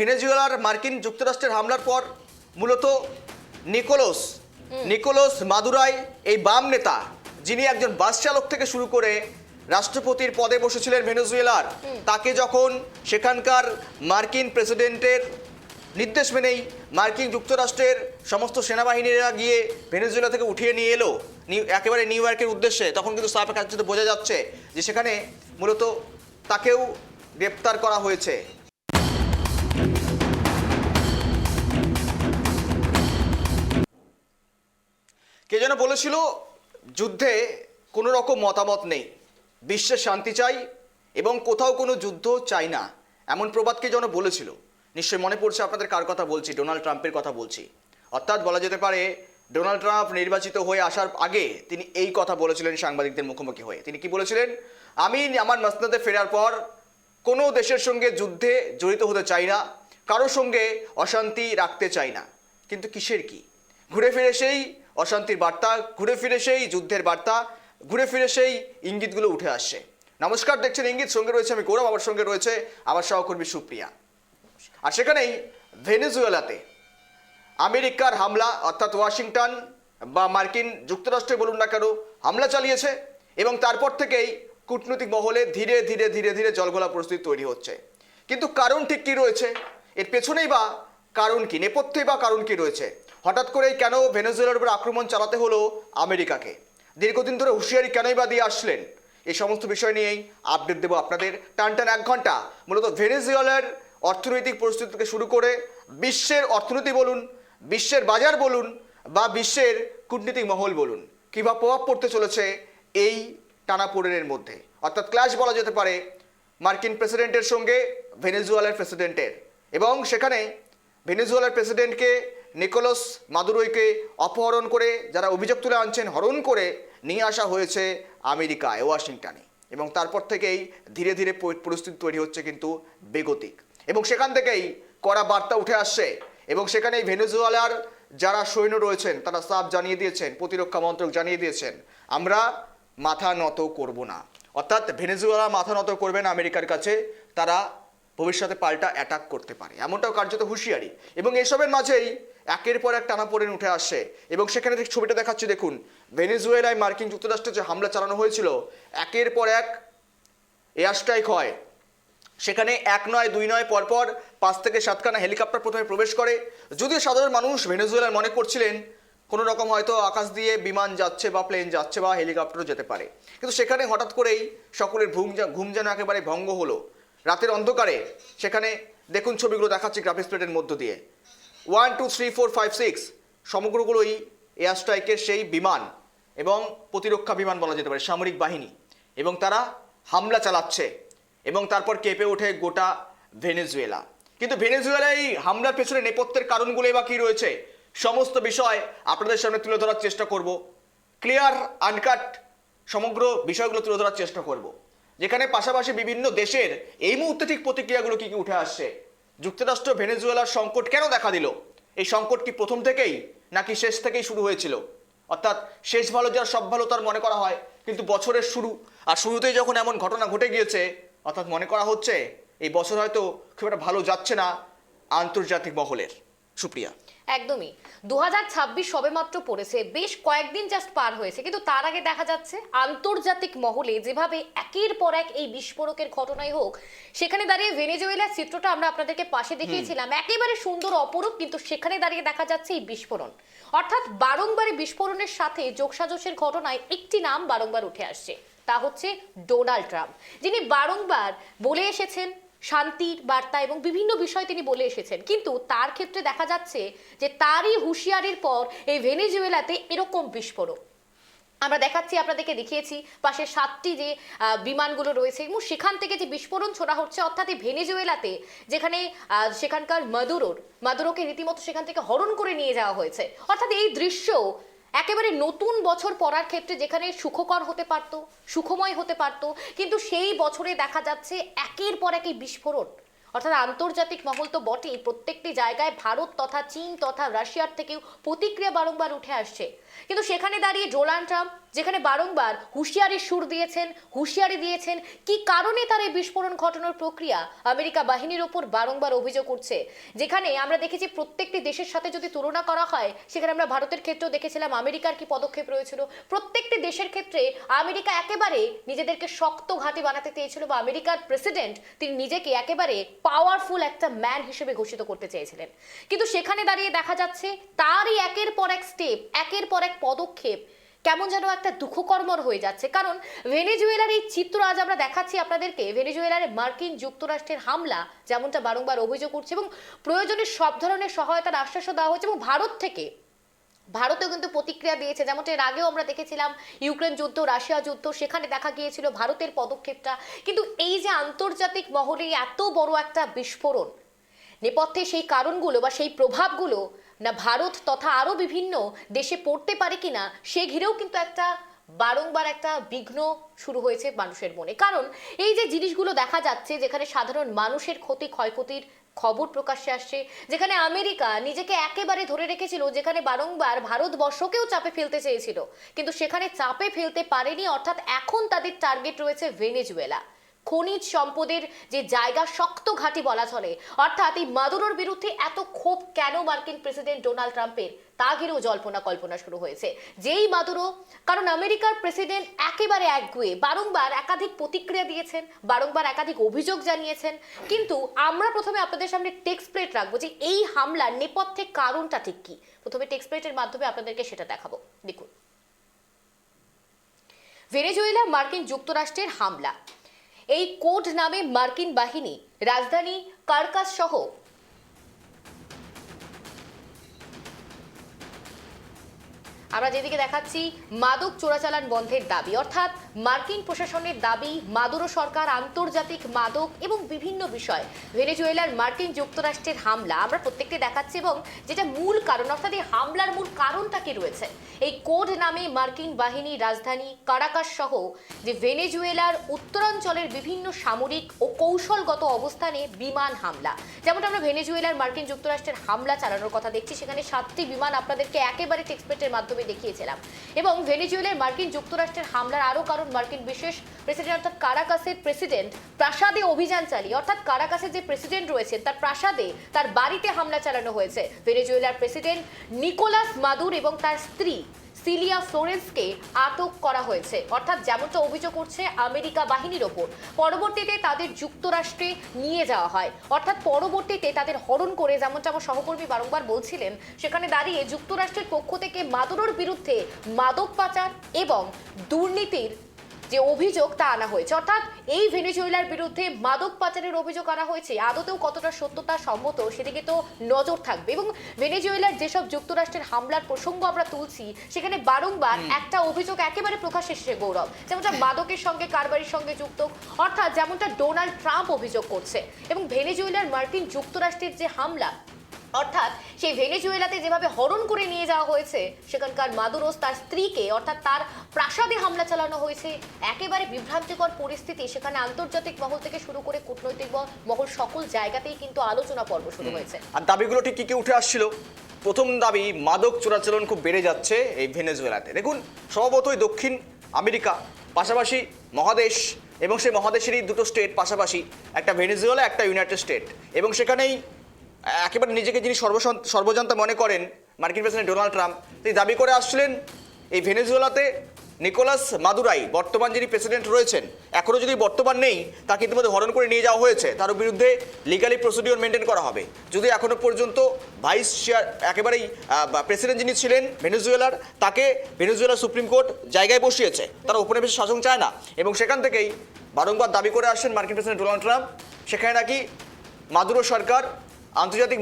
ভেনেজুয়েলার মার্কিন যুক্তরাষ্ট্রের হামলার পর মূলত নিকোলাস মাদুরাই, এই বাম নেতা, যিনি একজন বাস চালক থেকে শুরু করে রাষ্ট্রপতির পদে বসেছিলেন ভেনেজুয়েলার, তাকে যখন সেখানকার মার্কিন প্রেসিডেন্টের নির্দেশ মেনেই মার্কিন যুক্তরাষ্ট্রের সমস্ত সেনাবাহিনীরা গিয়ে ভেনেজুয়েলা থেকে উঠিয়ে নিয়ে এলো একেবারে নিউ ইয়র্কের উদ্দেশ্যে, তখন কিন্তু সাফে কাছে বোঝা যাচ্ছে যে সেখানে মূলত তাকেও গ্রেপ্তার করা হয়েছে। কে যেন বলেছিল যুদ্ধে কোনো রকম মতামত নেই, বিশ্বে শান্তি চাই এবং কোথাও কোনো যুদ্ধ চাই না, এমন প্রবাদ কে যেন বলেছিল। নিশ্চয়ই মনে পড়ছে আপনাদের কার কথা বলছি, ডোনাল্ড ট্রাম্পের কথা বলছি। অর্থাৎ বলা যেতে পারে ডোনাল্ড ট্রাম্প নির্বাচিত হয়ে আসার আগে তিনি এই কথা বলেছিলেন সাংবাদিকদের মুখোমুখি হয়ে। তিনি কি বলেছিলেন? আমি আমার মসনদে ফেরার পর কোনো দেশের সঙ্গে যুদ্ধে জড়িত হতে চাই না, কারোর সঙ্গে অশান্তি রাখতে চাই না। কিন্তু কিসের কি? ঘুরে ফিরে সেই অশান্তির বার্তা, ঘুরে ফিরে সেই যুদ্ধের বার্তা, ঘুরে ফিরে সেই ইঙ্গিতগুলো উঠে আসছে। নমস্কার, দেখছেন ইঙ্গিত, সঙ্গে রয়েছে আমি গৌরব, আমার সঙ্গে রয়েছে আমার সহকর্মী সুপ্রিয়া। আর সেখানেই ভেনেজুয়েলাতে আমেরিকার হামলা, অর্থাৎ ওয়াশিংটন বা মার্কিন যুক্তরাষ্ট্রে বলুন না কেন, হামলা চালিয়েছে এবং তারপর থেকেই কূটনৈতিক মহলে ধীরে ধীরে ধীরে ধীরে জলঘোলা পরিস্থিতি তৈরি হচ্ছে। কিন্তু কারণ ঠিক কী রয়েছে? এর পেছনেই বা কারণ কি, নেপথ্যে বা কারণ কি রয়েছে? হঠাৎ করেই কেন ভেনেজুয়েলার উপর আক্রমণ চালাতে হলো আমেরিকাকে? দীর্ঘদিন ধরে হুঁশিয়ারি কেনই বা দিয়ে আসলেন? এই সমস্ত বিষয় নিয়েই আপডেট দেবো আপনাদের টান 1 ঘন্টা। মূলত ভেনেজুয়েলার অর্থনৈতিক পরিস্থিতি থেকে শুরু করে বিশ্বের অর্থনীতি বলুন, বিশ্বের বাজার বলুন বা বিশ্বের কূটনীতিক মহল বলুন, কীভাবে প্রভাব পড়তে চলেছে এই টানাপোড়েনের মধ্যে। অর্থাৎ ক্ল্যাশ বলা যেতে পারে মার্কিন প্রেসিডেন্টের সঙ্গে ভেনেজুয়েলার প্রেসিডেন্টের, এবং সেখানে ভেনেজুয়েলার প্রেসিডেন্টকে নিকোলাস মাদুরোকে অপহরণ করে যারা অভিযোগ তুলে আনছেন, হরণ করে নিয়ে আসা হয়েছে আমেরিকায়, ওয়াশিংটনে, এবং তারপর থেকেই ধীরে ধীরে পরিস্থিতি তৈরি হচ্ছে কিন্তু বেগতিক, এবং সেখান থেকেই কড়া বার্তা উঠে আসছে। এবং সেখানেই ভেনেজুয়েলার যারা সৈন্য রয়েছেন তারা সাফ জানিয়ে দিয়েছেন, প্রতিরক্ষা মন্ত্রক জানিয়ে দিয়েছেন, আমরা মাথা নত করব না। অর্থাৎ ভেনেজুয়েলা মাথা নত করবে না আমেরিকার কাছে, তারা ভবিষ্যতে পাল্টা অ্যাটাক করতে পারে, এমনটাও কার্যত হুঁশিয়ারি। এবং এসবের মাঝেই একের পর এক টানাপোড়েন উঠে আসছে। এবং সেখানে ঠিক ছবিটা দেখাচ্ছি দেখুন, ভেনেজুয়েলায় মার্কিন যুক্তরাষ্ট্রে যে হামলা চালানো হয়েছিল, একের পর এক এয়ার স্ট্রাইক হয়। সেখানে 1 নয় 2 নয়, পরপর 5 থেকে 7খানা হেলিকপ্টার প্রথমে প্রবেশ করে। যদিও সাধারণ মানুষ ভেনেজুয়েলার মনে করছিলেন কোনো রকম হয়তো আকাশ দিয়ে বিমান যাচ্ছে বা প্লেন যাচ্ছে বা হেলিকপ্টারও যেতে পারে, কিন্তু সেখানে হঠাৎ করেই সকলের ঘুম যেন একেবারে ভঙ্গ হলো। রাতের অন্ধকারে সেখানে দেখুন ছবিগুলো দেখাচ্ছি গ্রাফিক্স প্লেটের মধ্য দিয়ে, 1 2 3 4 5 6 সমগ্রগুলোই এয়ার স্ট্রাইকের সেই বিমান এবং প্রতিরক্ষা বিমান বলা যেতে পারে, সামরিক বাহিনী, এবং তারা হামলা চালাচ্ছে এবং তারপর কেঁপে ওঠে গোটা ভেনেজুয়েলা। কিন্তু ভেনেজুয়েলায় এই হামলার পেছনে নেপথ্যের কারণগুলো বা কী রয়েছে, সমস্ত বিষয় আপনাদের সামনে তুলে ধরার চেষ্টা করব। ক্লিয়ার আনকাট সমগ্র বিষয়গুলো তুলে ধরার চেষ্টা করব, যেখানে পাশাপাশি বিভিন্ন দেশের এই মুহূর্তে ঠিক প্রতিক্রিয়াগুলো কী কী উঠে আসছে। যুক্তরাষ্ট্র ভেনেজুয়েলার সংকট কেন দেখা দিল? এই সংকট কি প্রথম থেকেই নাকি শেষ থেকেই শুরু হয়েছিল? অর্থাৎ শেষ ভালো যার সব ভালো তার মনে করা হয়, কিন্তু বছরের শুরু আর শুরুতেই যখন এমন ঘটনা ঘটে গিয়েছে, অর্থাৎ মনে করা হচ্ছে এই বছর হয়তো খুব একটা ভালো যাচ্ছে না আন্তর্জাতিক মহলের। সুপ্রিয়া, একদমই 2026 সবেমাত্র পড়েছে, বেশ কয়েকদিন জাস্ট পার হয়েছে, কিন্তু তার আগে দেখা যাচ্ছে আন্তর্জাতিক মহলে যেভাবে একের পর এক এই বিস্ফোরকের ঘটনাই হোক, সেখানে দাঁড়িয়ে ভেনেজুয়েলার চিত্রটা আমরা আপনাদেরকে পাশে দেখিয়েছিলাম, একেবারে সুন্দর অপরূপ, কিন্তু সেখানে দাঁড়িয়ে দেখা যাচ্ছে এই বিস্ফোরণ। অর্থাৎ বারংবার বিস্ফোরণের সাথে যোগসাজশের ঘটনায় একটি নাম বারংবার উঠে আসছে, তা হচ্ছে ডোনাল্ড ট্রাম্প, যিনি বারংবার বলে এসেছেন শান্তির বার্তা এবং বিভিন্ন বিষয় তিনি বলে এসেছেন, কিন্তু তার ক্ষেত্রে দেখা যাচ্ছে যে তারই হুঁশিয়ারির পর এই ভেনেজুয়েলাতে এরকম বিস্ফোরণ আমরা দেখাচ্ছি, আপনাদেরকে দেখিয়েছি পাশে 7টি যে বিমানগুলো রয়েছে এবং সেখান থেকে যে বিস্ফোরণ ছোড়া হচ্ছে। অর্থাৎ এই ভেনেজুয়েলাতে যেখানে সেখানকার মাদুরোকে রীতিমতো সেখান থেকে হরণ করে নিয়ে যাওয়া হয়েছে। অর্থাৎ এই দৃশ্য একেবারে নতুন বছর পড়ার ক্ষেত্রে যেখানে সুখকর হতে পারতো, সুখময় হতে পারতো, কিন্তু সেই বছরে দেখা যাচ্ছে একের পর এক এই বিস্ফোরণ। অর্থাৎ আন্তর্জাতিক মহল তো বটেই, প্রত্যেকটি জায়গায় ভারত তথা চীন তথা রাশিয়ার থেকেও প্রতিক্রিয়া বারংবার উঠে আসছে। কিন্তু সেখানে দাঁড়িয়ে ডোনাল্ড ট্রাম্প যেখানে বারংবার হুঁশিয়ারির সুর দিয়েছেন, হুঁশিয়ারি দিয়েছেন কি কারণে তার এই বিস্ফোরণ ঘটানোর প্রক্রিয়া আমেরিকা বাহিনীর ওপর বারংবার অভিযোগ করছে। যেখানে আমরা দেখেছি প্রত্যেকটি দেশের সাথে যদি তুলনা করা হয়, সেখানে আমরা ভারতের ক্ষেত্রেও দেখেছিলাম আমেরিকার কি পদক্ষেপ রয়েছিল। প্রত্যেকটি দেশের ক্ষেত্রে আমেরিকা একেবারে নিজেদেরকে শক্ত ঘাঁটি বানাতে চেয়েছিল, বা আমেরিকার প্রেসিডেন্ট তিনি নিজেকে একেবারে পাওয়ারফুল একটা ম্যান হিসেবে ঘোষিত করতে চেয়েছিলেন। কিন্তু সেখানে দাঁড়িয়ে দেখা যাচ্ছে তারই একের পর এক স্টেপ, একের পর এক পদক্ষেপ কেমন যেন একটা দুঃখকর্মর হয়ে যাচ্ছে। কারণ ভেনেজুয়েলার এই চিত্র আজ আমরা দেখাচ্ছি আপনাদেরকে, ভেনেজুয়েলার মার্কিন যুক্তরাষ্ট্রের হামলা যেমনটা বারংবার অভিযোগ করছে এবং প্রয়োজনে সব ধরনের সহায়তার আশ্বাসও দেওয়া হয়েছে, এবং ভারতেও কিন্তু প্রতিক্রিয়া দিয়েছে। যেমনটা এর আগেও আমরা দেখেছিলাম ইউক্রেন যুদ্ধ, রাশিয়া যুদ্ধ, সেখানে দেখা গিয়েছিল ভারতের পদক্ষেপটা। কিন্তু এই যে আন্তর্জাতিক মহলে এত বড় একটা বিস্ফোরণ, নেপথ্যে সেই কারণগুলো বা সেই প্রভাবগুলো না ভারত তথা আরো বিভিন্ন দেশে পড়তে পারে কিনা সে ঘিরেও কিন্তু একটা বারংবার একটা বিঘ্ন শুরু হয়েছে মানুষের মনে। কারণ এই যে জিনিসগুলো দেখা যাচ্ছে, যেখানে সাধারণ মানুষের ক্ষয়ক্ষতির খবর প্রকাশ্যে আসছে, যেখানে আমেরিকা নিজেকে একেবারে ধরে রেখেছিল, যেখানে বারংবার ভারতবর্ষকেও চাপে ফেলতে চেয়েছিল, কিন্তু সেখানে চাপে ফেলতে পারেনি। অর্থাৎ এখন তাদের টার্গেট রয়েছে ভেনেজুয়েলা, খনিজ সম্পদের যে জায়গা, শক্ত ঘাঁটি বলা চলে। অর্থাৎ এই মাদুরোর বিরুদ্ধে এত ক্ষোভ কেন মার্কিন প্রেসিডেন্ট ডোনাল্ড ট্রাম্পের, তা ঘিরেও জল্পনা কল্পনা শুরু হয়েছে। যেই মাদুরো, কারণ আমেরিকার প্রেসিডেন্ট একেবারে একগুঁয়ে, বারংবার একাধিক প্রতিক্রিয়া দিয়েছেন, বারংবার একাধিক অভিযোগ জানিয়েছেন। কিন্তু আমরা প্রথমে আপনাদের সামনে টেক্সট প্লেট রাখবো যে এই হামলার নেপথ্যে কারণটা ঠিক কি। প্রথমে টেক্সট প্লেটের মাধ্যমে আপনাদেরকে সেটা দেখাবো। দেখুন, ভেনেজুয়েলা মার্কিন যুক্তরাষ্ট্রের হামলা। এই কোড নামে মার্কিন বাহিনী রাজধানী কারকাস সহ আমরা যেদিকে দেখাচ্ছি মাদক চোরাচালান বন্ধের দাবি, অর্থাৎ মার্কিন প্রশাসনের দাবি মাদুরো সরকার আন্তর্জাতিক মাদক এবং বিভিন্ন বিষয় ভেনেজুয়েলার মার্কিন যুক্তরাষ্ট্রের হামলা আমরা প্রত্যেকটি দেখাচ্ছি, এবং যেটা মূল কারণ, অর্থাৎ এই হামলার মূল কারণটা কি রয়েছে। এই কোড নামে মার্কিন বাহিনী রাজধানী কারাকাস সহ যে ভেনেজুয়েলার উত্তরাঞ্চলের বিভিন্ন সামরিক ও কৌশলগত অবস্থানে বিমান হামলা। যেমনটা আমরা ভেনেজুয়েলার মার্কিন যুক্তরাষ্ট্রের হামলা চালানোর কথা দেখছি, সেখানে 7টি বিমান আপনাদেরকে একেবারে টেক্সটপ্লেটের মাধ্যমে দেখিয়েছিলাম। এবং ভেনেজুয়েলার মার্কিন যুক্তরাষ্ট্রের হামলার আরো কারণ, মার্কিন বিশেষ প্রেসিডেন্ট অর্থাৎ কারাকাসের প্রেসিডেন্ট প্রাসাদে অভিযান চালিয়ে, অর্থাৎ কারাকাসের যে প্রেসিডেন্ট রয়েছেন তার প্রাসাদে, তার বাড়িতে হামলা চালানো হয়েছে। ভেনেজুয়েলার প্রেসিডেন্ট নিকোলাস মাদুর এবং তার স্ত্রী সিলিয়া ফ্লোরেন্সকে আটক করা হয়েছে, অর্থাৎ যেমনটা অভিযোগ করছে আমেরিকা বাহিনীর ওপর। পরবর্তীতে তাদের যুক্তরাষ্ট্রে নিয়ে যাওয়া হয়, অর্থাৎ পরবর্তীতে তাদের হরণ করে, যেমনটা আমার সহকর্মী বারংবার বলছিলেন, সেখানে দাঁড়িয়ে যুক্তরাষ্ট্রের পক্ষ থেকে মাদুরোর বিরুদ্ধে মাদক পাচার এবং দুর্নীতির যে অভিযোগ তা আনা হয়েছে। অর্থাৎ এই ভেনেজুয়েলার বিরুদ্ধে মাদক পাচারের অভিযোগ আনা হয়েছে, আদতেও কতটা সত্যতা সম্মত সেদিকে তো নজর থাকবে। এবং ভেনেজুয়েলার যেসব যুক্তরাষ্ট্রের হামলার প্রসঙ্গ আমরা তুলছি, সেখানে বারংবার একটা অভিযোগ একেবারে প্রকাশ্যে এসেছে গৌরব, যেমনটা মাদকের সঙ্গে কারবারির সঙ্গে যুক্ত, অর্থাৎ যেমনটা ডোনাল্ড ট্রাম্প অভিযোগ করছে। এবং ভেনেজুয়েলার মার্কিন যুক্তরাষ্ট্রের যে হামলা, অর্থাৎ সেই ভেনেজুয়েলাতে যেভাবে হরণ করে নিয়ে যাওয়া হয়েছে সেখানকার মাদুরোস তার স্ত্রীকে, অর্থাৎ তার প্রাসাদে হামলা চালানো হয়েছে, একেবারে বিভ্রান্তিকর পরিস্থিতি। সেখানে আন্তর্জাতিক মহল থেকে শুরু করে কূটনৈতিক মহল সকল জায়গাতেই কিন্তু আলোচনা পর্ব শুরু হয়েছে। আর দাবিগুলো ঠিক কি উঠে আসছিল? প্রথম দাবি, মাদক চোরাচালান খুব বেড়ে যাচ্ছে এই ভেনেজুয়েলাতে। দেখুন, স্বভাবতই দক্ষিণ আমেরিকা, পাশাপাশি মহাদেশ, এবং সেই মহাদেশেরই দুটো স্টেট পাশাপাশি, একটা ভেনেজুয়েলা, একটা ইউনাইটেড স্টেট। এবং সেখানেই একেবারে নিজেকে যিনি সর্বজান্তা মনে করেন মার্কিন প্রেসিডেন্ট ডোনাল্ড ট্রাম্প, তিনি দাবি করে আসছিলেন এই ভেনেজুয়েলাতে নিকোলাস মাদুরাই, বর্তমান যিনি প্রেসিডেন্ট রয়েছেন, এখনও যদি বর্তমান নেই, তাকে ইতিমধ্যে হরণ করে নিয়ে যাওয়া হয়েছে, তার বিরুদ্ধে লিগালি প্রসিডিওর মেনটেন করা হবে। যদি এখনও পর্যন্ত ভাইস চেয়ার একেবারেই প্রেসিডেন্ট যিনি ছিলেন ভেনেজুয়েলার, তাকে ভেনেজুয়েলার সুপ্রিম কোর্ট জায়গায় বসিয়েছে, তারা উপনিবেশিক শাসন চায় না। এবং সেখান থেকেই বারংবার দাবি করে আসছেন মার্কিন প্রেসিডেন্ট ডোনাল্ড ট্রাম্প, সেখানে নাকি মাদুরো সরকার আন্তর্জাতিক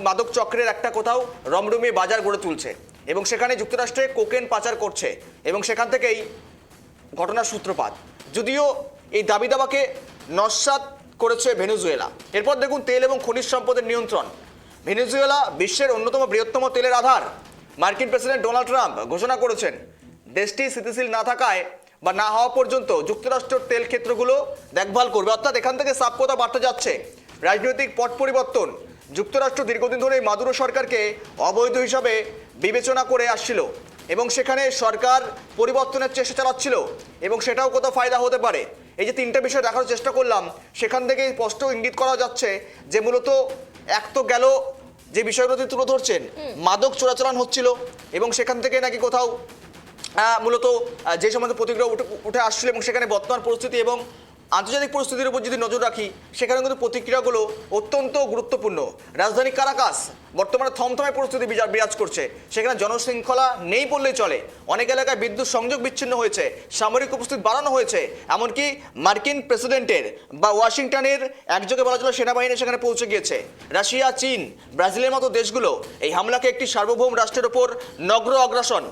মাদক চক্রের একটা কোথাও রমরমিয়ে বাজার গড়ে তুলছে, এবং সেখানে যুক্তরাষ্ট্রে কোকেন পাচার করছে, এবং সেখান থেকেই ঘটনার সূত্রপাত। যদিও এই দাবি দাবাকে নস্যাৎ করেছে ভেনেজুয়েলা। এরপর দেখুন, তেল এবং খনিজ সম্পদের নিয়ন্ত্রণ। ভেনেজুয়েলা বিশ্বের অন্যতম বৃহত্তম তেলের আধার। মার্কিন প্রেসিডেন্ট ডোনাল্ড ট্রাম্প ঘোষণা করেছেন, দেশটি স্থিতিশীল না থাকায় বা না হওয়া পর্যন্ত যুক্তরাষ্ট্রের তেল ক্ষেত্রগুলো দেখভাল করবে। অর্থাৎ এখান থেকে সাপ কথা বার্তা যাচ্ছে, রাজনৈতিক পট পরিবর্তন। যুক্তরাষ্ট্র দীর্ঘদিন ধরে মাদুরো সরকারকে অবৈধ হিসাবে বিবেচনা করে আসছিল এবং সেখানে সরকার পরিবর্তনের চেষ্টা চালাচ্ছিল এবং সেটাও কোথাও ফায়দা হতে পারে। এই যে তিনটা বিষয় দেখার চেষ্টা করলাম, সেখান থেকে স্পষ্ট ইঙ্গিত করা যাচ্ছে যে মূলত এক তো গেল যে বিষয়গুলো তিনি তুলে ধরছেন, মাদক চোরাচালান হচ্ছিল এবং সেখান থেকে নাকি কোথাও মূলত যে সমস্ত প্রতিক্রিয়া উঠে আসছিল এবং সেখানে বর্তমান পরিস্থিতি এবং আন্তর্জাতিক পরিস্থিতির উপর যদি নজর রাখি, সেখানে কিন্তু প্রতিক্রিয়াগুলো অত্যন্ত গুরুত্বপূর্ণ। রাজধানী কারাকাস বর্তমানে থমথমে পরিস্থিতি বিরাজ করছে, সেখানে জনশৃঙ্খলা নেই বললেই চলে। অনেক এলাকায় বিদ্যুৎ সংযোগ বিচ্ছিন্ন হয়েছে, সামরিক উপস্থিতি বাড়ানো হয়েছে, এমনকি মার্কিন প্রেসিডেন্টের বা ওয়াশিংটনের একযোগে বলা চলে সেনাবাহিনী সেখানে পৌঁছে গিয়েছে। রাশিয়া, চীন, ব্রাজিলের মতো দেশগুলো এই হামলাকে একটি সার্বভৌম রাষ্ট্রের ওপর নগ্ন আগ্রাসন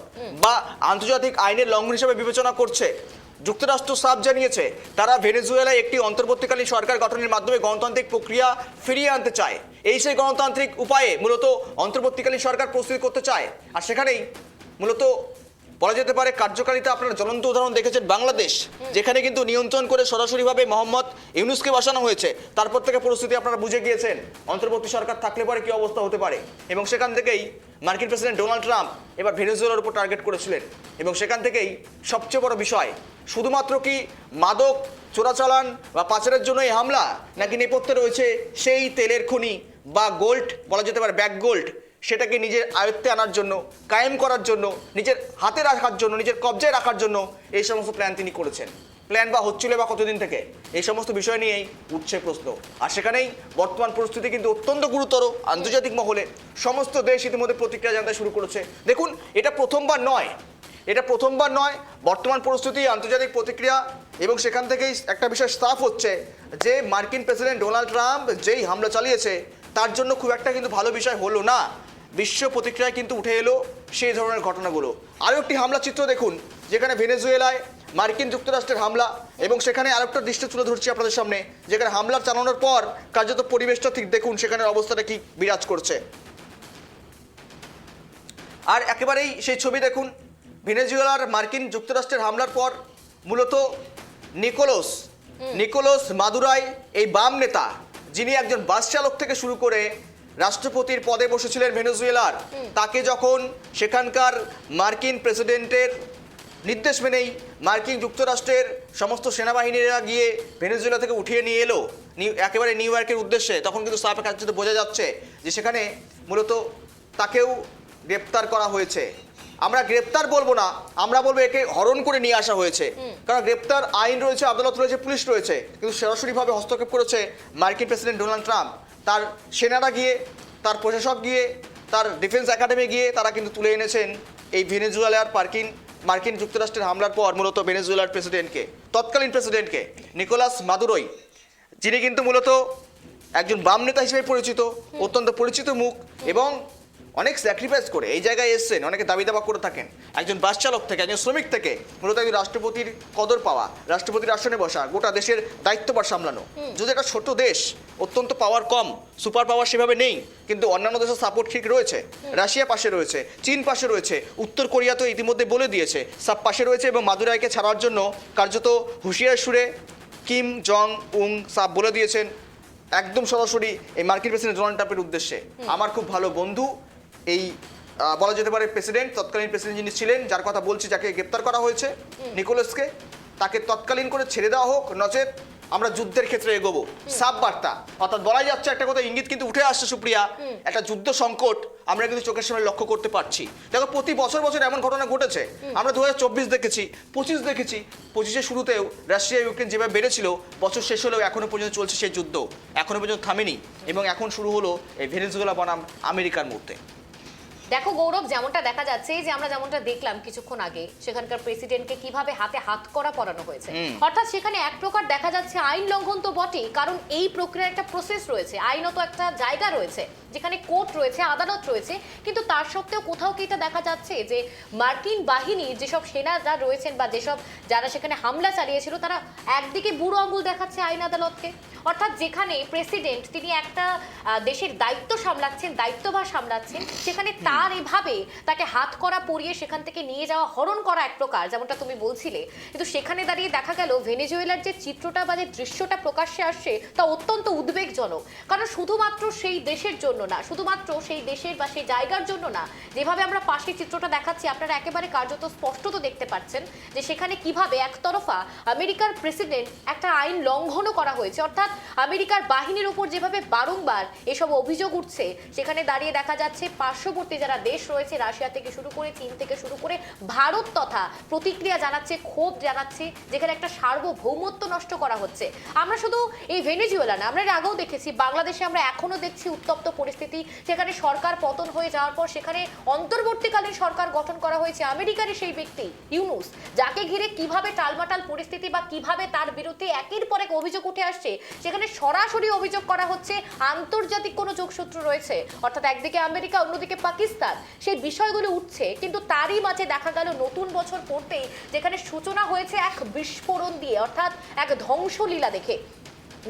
বা আন্তর্জাতিক আইনের লঙ্ঘন হিসেবে বিবেচনা করছে। যুক্তরাষ্ট্র সাফ জানিয়েছে তারা ভেনেজুয়েলায় একটি অন্তর্বর্তীকালীন সরকার গঠনের মাধ্যমে গণতান্ত্রিক প্রক্রিয়া ফিরিয়ে আনতে চায়। এই সেই গণতান্ত্রিক উপায়ে মূলত অন্তর্বর্তীকালীন সরকার প্রস্তুতি করতে চায়। আর সেখানেই মূলত বলা যেতে পারে কার্যকারিতা আপনারা জ্বলন্ত উদাহরণ দেখেছেন বাংলাদেশ, যেখানে কিন্তু নিয়ন্ত্রণ করে সরাসরিভাবে মোহাম্মদ ইউনূসকে বসানো হয়েছে। তারপর থেকে পরিস্থিতি আপনারা বুঝে গিয়েছেন অন্তর্বর্তী সরকার থাকলে পরে কি অবস্থা হতে পারে এবং সেখান থেকেই মার্কিন প্রেসিডেন্ট ডোনাল্ড ট্রাম্প এবার ভেনেজুয়েলার উপর টার্গেট করেছিলেন এবং সেখান থেকেই সবচেয়ে বড় বিষয় শুধুমাত্র কি মাদক চোরাচালান বা পাচারের জন্য এই হামলা, নাকি নেপথ্যে রয়েছে সেই তেলের খনি বা গোল্ড বলা যেতে পারে ব্যাক গোল্ড, সেটাকে নিজের আয়ত্তে আনার জন্য, কায়েম করার জন্য, নিজের হাতে রাখার জন্য, নিজের কবজায় রাখার জন্য এই সমস্ত প্ল্যান তিনি করেছেন। প্ল্যান বা হচ্ছিল বা কতদিন থেকে এই সমস্ত বিষয় নিয়েই উঠছে প্রশ্ন। আর সেখানেই বর্তমান পরিস্থিতি কিন্তু অত্যন্ত গুরুতর। আন্তর্জাতিক মহলে সমস্ত দেশ ইতিমধ্যে প্রতিক্রিয়া জানাতে শুরু করেছে। দেখুন, এটা প্রথমবার নয়, বর্তমান পরিস্থিতি, আন্তর্জাতিক প্রতিক্রিয়া এবং সেখান থেকেই একটা বিষয় সাফ হচ্ছে যে মার্কিন প্রেসিডেন্ট ডোনাল্ড ট্রাম্প যেই হামলা চালিয়েছে তার জন্য খুব একটা কিন্তু ভালো বিষয় হলো না। বিশ্ব প্রতিক্রিয়ায় কিন্তু উঠে এলো সেই ধরনের ঘটনাগুলো। আরও একটি হামলা চিত্র দেখুন, যেখানে ভেনেজুয়েলায় মার্কিন যুক্তরাষ্ট্রের হামলা এবং সেখানে আরেকটা দৃশ্য তুলে ধরছি আপনাদের সামনে, যেখানে হামলা চালানোর পর কার্যত পরিবেশটা ঠিক দেখুন সেখানের অবস্থাটা কি বিরাজ করছে। আর একেবারেই সেই ছবি দেখুন, ভেনেজুয়েলার মার্কিন যুক্তরাষ্ট্রের হামলার পর মূলত নিকোলাস মাদুরাই, এই বাম নেতা যিনি একজন বাস চালক থেকে শুরু করে রাষ্ট্রপতির পদে বসেছিলেন ভেনেজুয়েলার, তাকে যখন সেখানকার মার্কিন প্রেসিডেন্টের নির্দেশ মেনেই মার্কিন যুক্তরাষ্ট্রের সমস্ত সেনাবাহিনীরা গিয়ে ভেনেজুয়েলা থেকে উঠিয়ে নিয়ে এলো একেবারে নিউ ইয়র্কের উদ্দেশ্যে, তখন কিন্তু সাফে কাছে বোঝা যাচ্ছে যে সেখানে মূলত তাকেও গ্রেপ্তার করা হয়েছে। আমরা গ্রেপ্তার বলবো না, আমরা বলবো একে হরণ করে নিয়ে আসা হয়েছে, কারণ গ্রেপ্তার আইন রয়েছে, আদালত রয়েছে, পুলিশ রয়েছে, কিন্তু সরাসরিভাবে হস্তক্ষেপ করেছে মার্কিন প্রেসিডেন্ট ডোনাল্ড ট্রাম্প। তার সেনারা গিয়ে, তার প্রশাসক গিয়ে, তার ডিফেন্স একাডেমি গিয়ে তারা কিন্তু তুলে এনেছেন এই ভেনেজুয়েলার মার্কিন যুক্তরাষ্ট্রের হামলার পর মূলত ভেনেজুয়েলার তৎকালীন প্রেসিডেন্টকে নিকোলাস মাদুরোই, যিনি কিন্তু মূলত একজন বাম নেতা হিসেবে পরিচিত, অত্যন্ত পরিচিত মুখ এবং অনেক স্যাক্রিফাইস করে এই জায়গায় এসছেন, অনেকে দাবি দাবা করে থাকেন। একজন বাস চালক থেকে, একজন শ্রমিক থেকে মূলত একজন রাষ্ট্রপতির কদর পাওয়া, রাষ্ট্রপতির আসনে বসা, গোটা দেশের দায়িত্বভার সামলানো। যদি একটা ছোট দেশ, অত্যন্ত পাওয়ার কম, সুপার পাওয়ার সেভাবে নেই, কিন্তু অন্যান্য দেশের সাপোর্ট ঠিক রয়েছে। রাশিয়া পাশে রয়েছে, চীন পাশে রয়েছে, উত্তর কোরিয়া তো ইতিমধ্যে বলে দিয়েছে সব পাশে রয়েছে এবং মাদুরাইকে ছাড়ার জন্য কার্যত হুঁশিয়ার সুরে কিম জং উং সাপ বলে দিয়েছেন একদম সরাসরি এই মার্কিন প্রেসিডেন্ট ডোনাল্ড ট্রাম্পের উদ্দেশ্যে, আমার খুব ভালো বন্ধু এই বলা যেতে পারে প্রেসিডেন্ট, তৎকালীন প্রেসিডেন্ট যিনি ছিলেন, যার কথা বলছি, যাকে গ্রেপ্তার করা হয়েছে নিকোলাসকে, তাকে তৎকালীন করে ছেড়ে দেওয়া হোক, নচেত আমরা যুদ্ধের ক্ষেত্রে এগোবো। সাব বার্তা, অর্থাৎ বলাই যাচ্ছে একটা কথা, ইঙ্গিত কিন্তু উঠে আসছে সুপ্রিয়া, একটা যুদ্ধ সংকট আমরা কিন্তু চোখের সামনে লক্ষ্য করতে পারছি। দেখো, প্রতি বছর এমন ঘটনা ঘটেছে। আমরা 2024 দেখেছি, 25 দেখেছি, 25-এর শুরুতেও রাশিয়া ইউক্রেন যেভাবে বেড়েছিল, বছর শেষ হলেও এখনো পর্যন্ত চলছে সেই যুদ্ধ, এখনো পর্যন্ত থামেনি এবং এখন শুরু হলো এই ভেনেজুয়েলা বনাম আমেরিকার মুহূর্তে। দেখো গৌরব, যেমনটা দেখা যাচ্ছে যে আমরা যেমনটা দেখলাম কিছুক্ষণ আগে, সেখানকার প্রেসিডেন্টকে কিভাবে হাতে হাত করা পরানো হয়েছে, অর্থাৎ সেখানে এক প্রকার দেখা যাচ্ছে আইন লঙ্ঘন তো বটেই, কারণ এই প্রক্রিয়ার একটা প্রসেস রয়েছে, আইনত একটা জায়গা রয়েছে যেখানে কোর্ট রয়েছে, আদালত রয়েছে, কিন্তু তার সত্ত্বেও কোথাও কি এটা দেখা যাচ্ছে যে মার্কিন বাহিনীর যেসব সেনারা রয়েছেন বা যেসব যারা সেখানে হামলা চালিয়েছিল তারা একদিকে বুড়ো আঙুল দেখাচ্ছে আইন আদালতকে, অর্থাৎ যেখানে প্রেসিডেন্ট তিনি একটা দেশের দায়িত্ব সামলাচ্ছেন, দায়িত্বভার সামলাচ্ছেন, সেখানে তার তার এভাবে তাকে হাত করা পরিয়ে সেখান থেকে নিয়ে যাওয়া, হরণ করা এক প্রকার, যেমনটা তুমি বলছিলে, কিন্তু সেখানে দাঁড়িয়ে দেখা গেল ভেনেজুয়েলার যে চিত্রটা বা যে দৃশ্যটা প্রকাশ্যে আসছে তা অত্যন্ত উদ্বেগজনক। কারণ শুধুমাত্র সেই দেশের জন্য না, শুধুমাত্র সেই দেশের বা সেই জায়গার জন্য না, যেভাবে আমরা পাশের চিত্রটা দেখাচ্ছি আপনারা একেবারে কার্যত স্পষ্টত দেখতে পাচ্ছেন যে সেখানে কিভাবে একতরফা আমেরিকার প্রেসিডেন্ট একটা আইন লঙ্ঘনও করা হয়েছে। অর্থাৎ আমেরিকার বাহিনীর উপর যেভাবে বারংবার এসব অভিযোগ উঠছে, সেখানে দাঁড়িয়ে দেখা যাচ্ছে পার্শ্ববর্তী যারা দেশ রয়েছে, রাশিয়া থেকে শুরু করে চীন থেকে শুরু করে ভারত তথা প্রতিক্রিয়া জানাচ্ছে, ক্ষোভ জানাচ্ছে, যেখানে একটা সার্বভৌমত্ব নষ্ট করা হচ্ছে। আমরা শুধু এই ভেনেজুয়েলা না, আমরা এর আগেও দেখেছি বাংলাদেশে, আমরা এখনো দেখছি উত্তপ্ত পরিস্থিতি, সেখানে সরকার পতন হয়ে যাওয়ার পর সেখানে অন্তর্বর্তীকালীন সরকার গঠন করা হয়েছে আমেরিকারই সেই ব্যক্তি ইউনুস, যাকে ঘিরে কিভাবে টালমাটাল পরিস্থিতি বা কিভাবে তার বিরুদ্ধে একের পর এক অভিযোগ উঠে আসছে। সেখানে সরাসরি অভিযোগ করা হচ্ছে আন্তর্জাতিক কোনো যোগসূত্র রয়েছে, অর্থাৎ একদিকে আমেরিকা অন্যদিকে পাকিস্তান, সেই বিষয়গুলো উঠছে। কিন্তু তারই মাঝে দেখা গেল নতুন বছর পড়তেই যেখানে সূচনা হয়েছে এক বিস্ফোরণ দিয়ে, অর্থাৎ এক ধ্বংসলীলা দেখে,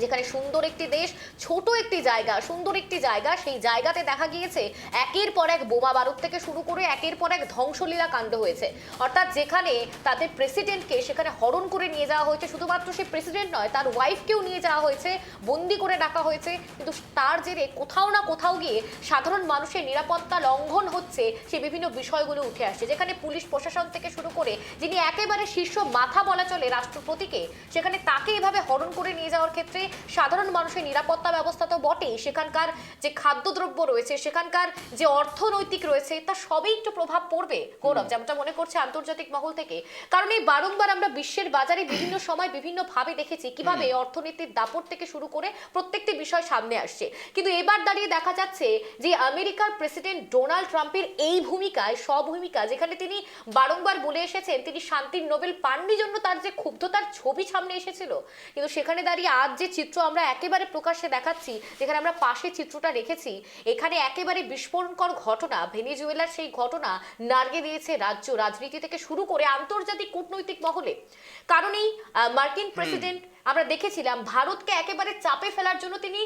যেখানে সুন্দর একটি দেশ, ছোট একটি জায়গা, সুন্দর একটি জায়গা, সেই জায়গাতে দেখা গিয়েছে একের পর এক বোমা বারুদ থেকে শুরু করে একের পর এক ধ্বংসলীলা কাণ্ড হয়েছে। অর্থাৎ যেখানে তাদের প্রেসিডেন্টকে সেখানে হরণ করে নিয়ে যাওয়া হয়েছে, শুধুমাত্র সে প্রেসিডেন্ট নয়, তার ওয়াইফকেও নিয়ে যাওয়া হয়েছে, বন্দি করে রাখা হয়েছে। কিন্তু তার জেরে কোথাও না কোথাও গিয়ে সাধারণ মানুষের নিরাপত্তা লঙ্ঘন হচ্ছে, সে বিভিন্ন বিষয়গুলো উঠে আসছে। যেখানে পুলিশ প্রশাসন থেকে শুরু করে যিনি একেবারে শীর্ষ মাথা বলা চলে রাষ্ট্রপতিকে, সেখানে তাকে এভাবে হরণ করে নিয়ে যাওয়ার ক্ষেত্রে সাধারণ মানুষের নিরাপত্তা ব্যবস্থা তো বটেই, সেখানকার যে খাদ্যদ্রব্য রয়েছে, সেখানকার যে অর্থনৈতিক রয়েছে, তা সবই একটু প্রভাব পড়বে গৌরব, যেমনটা মনে করছে আন্তর্জাতিক মহল থেকে। কারণ এই বারংবার আমরা বিশ্বের বাজারে বিভিন্ন সময় বিভিন্ন ভাবে দেখেছি কিভাবে অর্থনীতির দাপট থেকে শুরু করে প্রত্যেকটি বিষয় সামনে আসছে। কিন্তু এবার দাঁড়িয়ে দেখা যাচ্ছে যে আমেরিকার প্রেসিডেন্ট ডোনাল্ড ট্রাম্পের এই ভূমিকায়, স্বভূমিকা, যেখানে তিনি বারংবার বলে এসেছেন তিনি শান্তির নোবেল পাননি জন্য তার যে ক্ষুব্ধতার ছবি সামনে এসেছিল, কিন্তু সেখানে দাঁড়িয়ে আজ যে চিত্র আমরা একেবারে প্রকাশ্যে দেখাচ্ছি, যেখানে আমরা পাশে চিত্রটা রেখেছি, এখানে একেবারে বিস্ফোরণকর ঘটনা, ভেনেজুয়েলার সেই ঘটনা নাড়িয়ে দিয়েছে রাজ্য রাজনীতি থেকে শুরু করে আন্তর্জাতিক কূটনৈতিক মহলে। কারণ এই মার্কিন প্রেসিডেন্ট আমরা দেখেছিলাম ভারতকে একেবারে চাপে ফেলার জন্য তিনি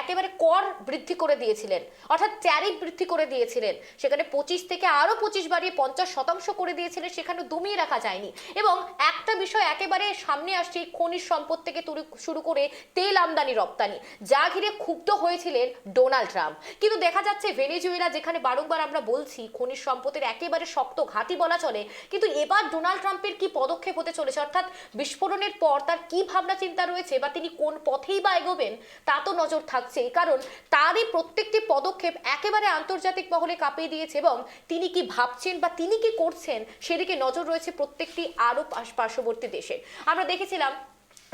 একেবারে কর বৃদ্ধি করে দিয়েছিলেন, অর্থাৎ ট্যারিফ বৃদ্ধি করে দিয়েছিলেন। সেখানে 25 থেকে আরো 25 বাড়িয়ে 50% করে দিয়েছিলেন, সেখানে দমিয়ে রাখা যায়নি। এবং একটা বিষয় একেবারে সামনে আসছে, খনিজ সম্পদ থেকে শুরু করে তেল আমদানি রপ্তানি, যা ঘিরে ক্ষুব্ধ হয়েছিলেন ডোনাল্ড ট্রাম্প। কিন্তু দেখা যাচ্ছে ভেনেজুয়েলা, যেখানে বারংবার আমরা বলছি খনিজ সম্পদের একেবারে শক্ত ঘাঁটি বলা চলে, কিন্তু এবার ডোনাল্ড ট্রাম্পের কি পদক্ষেপ হতে চলেছে, অর্থাৎ বিস্ফোরণের পর তার কি ভাবনা চিন্তা রয়েছে বা তিনি কোন পথেই বা এগোবেন, তা তো নজর থাকছেই। কারণ তারই প্রত্যেকটি পদক্ষেপ একেবারে আন্তর্জাতিক মহলে কাঁপিয়ে দিয়েছে, এবং তিনি কি ভাবছেন বা তিনি কি করছেন সেদিকে নজর রয়েছে প্রত্যেকটি আরো পার্শ্ববর্তী দেশে। আমরা দেখেছিলাম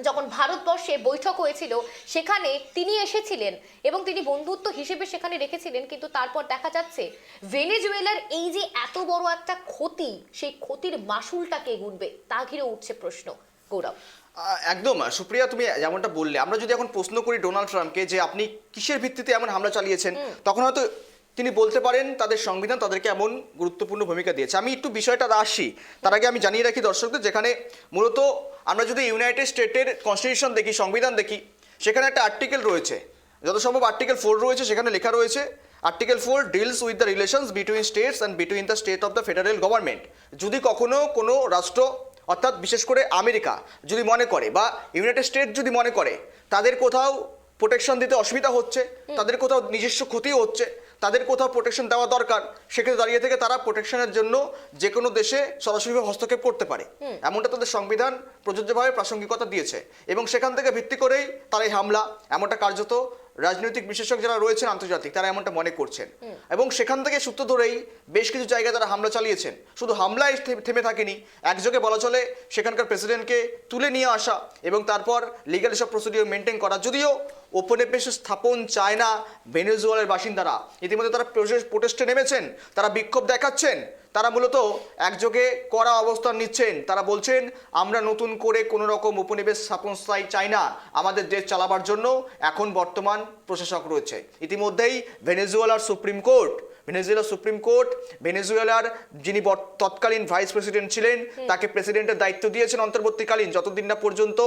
যখন ভারতবর্ষে বৈঠক হয়েছিল, সেখানে তিনি এসেছিলেন এবং তিনি বন্ধুত্ব হিসেবে সেখানে রেখেছিলেন, কিন্তু তারপর দেখা যাচ্ছে ভেনেজুয়েলার এই যে এত বড় একটা ক্ষতি, সেই ক্ষতির মাসুলটা কে গুনবে, তা ঘিরে উঠছে প্রশ্ন গৌরব। একদম সুপ্রিয়া, তুমি যেমনটা বললে, আমরা যদি এখন প্রশ্ন করি ডোনাল্ড ট্রাম্পকে যে আপনি কিসের ভিত্তিতে এমন হামলা চালিয়েছেন, তখন হয়তো তিনি বলতে পারেন তাদের সংবিধান তাদেরকে এমন গুরুত্বপূর্ণ ভূমিকা দিয়েছে। আমি একটু বিষয়টা আসি, তার আগে আমি জানিয়ে রাখি দর্শকদের, যেখানে মূলত আমরা যদি ইউনাইটেড স্টেটের কনস্টিটিউশন দেখি, সংবিধান দেখি, সেখানে একটা আর্টিকেল রয়েছে, যত সম্ভব আর্টিকেল 4 রয়েছে, সেখানে লেখা রয়েছে article 4 deals with the relations between states and between the state of the federal government. যদি কখনো কোনো রাষ্ট্র, অর্থাৎ বিশেষ করে আমেরিকা যদি মনে করে বা ইউনাইটেড স্টেট যদি মনে করে তাদের কোথাও প্রোটেকশন দিতে অসুবিধা হচ্ছে, তাদের কোথাও নিজস্ব ক্ষতিও হচ্ছে, তাদের কোথাও প্রোটেকশন দেওয়া দরকার, সেক্ষেত্রে দাঁড়িয়ে থেকে তারা প্রোটেকশনের জন্য যে কোনো দেশে সরাসরিভাবে হস্তক্ষেপ করতে পারে, এমনটা তাদের সংবিধান প্রযোজ্যভাবে প্রাসঙ্গিকতা দিয়েছে। এবং সেখান থেকে ভিত্তি করেই তারা এই হামলা, এমনটা কার্যত রাজনৈতিক বিশেষজ্ঞ যারা রয়েছেন আন্তর্জাতিক, তারা এমনটা মনে করছেন। এবং সেখান থেকে সূত্র ধরেই বেশ কিছু জায়গায় তারা হামলা চালিয়েছেন। শুধু হামলায় থেমে থাকেনি, একযোগে বলা চলে সেখানকার প্রেসিডেন্টকে তুলে নিয়ে আসা এবং তারপর লিগ্যাল সব প্রসিডিওর মেনটেন করা। যদিও ওপেন পেশে স্থাপন চায় না ভেনেজুয়েলার বাসিন্দারা, ইতিমধ্যে তারা প্রোটেস্টে নেমেছেন, তারা বিক্ষোভ দেখাচ্ছেন, তারা মূলত একযোগে কড়া অবস্থান নিচ্ছেন। তারা বলছেন আমরা নতুন করে কোনো রকম উপনিবেশ স্থাপন চাই না, আমাদের দেশ চালাবার জন্য এখন বর্তমান প্রশাসক রয়েছে। ইতিমধ্যেই ভেনেজুয়েলার supreme court Venezuela supreme court ভেনেজুয়েলার যিনি তৎকালীন ভাইস প্রেসিডেন্ট ছিলেন তাকে প্রেসিডেন্টের দায়িত্ব দিয়েছেন অন্তর্বর্তীকালীন, যতদিন না পর্যন্ত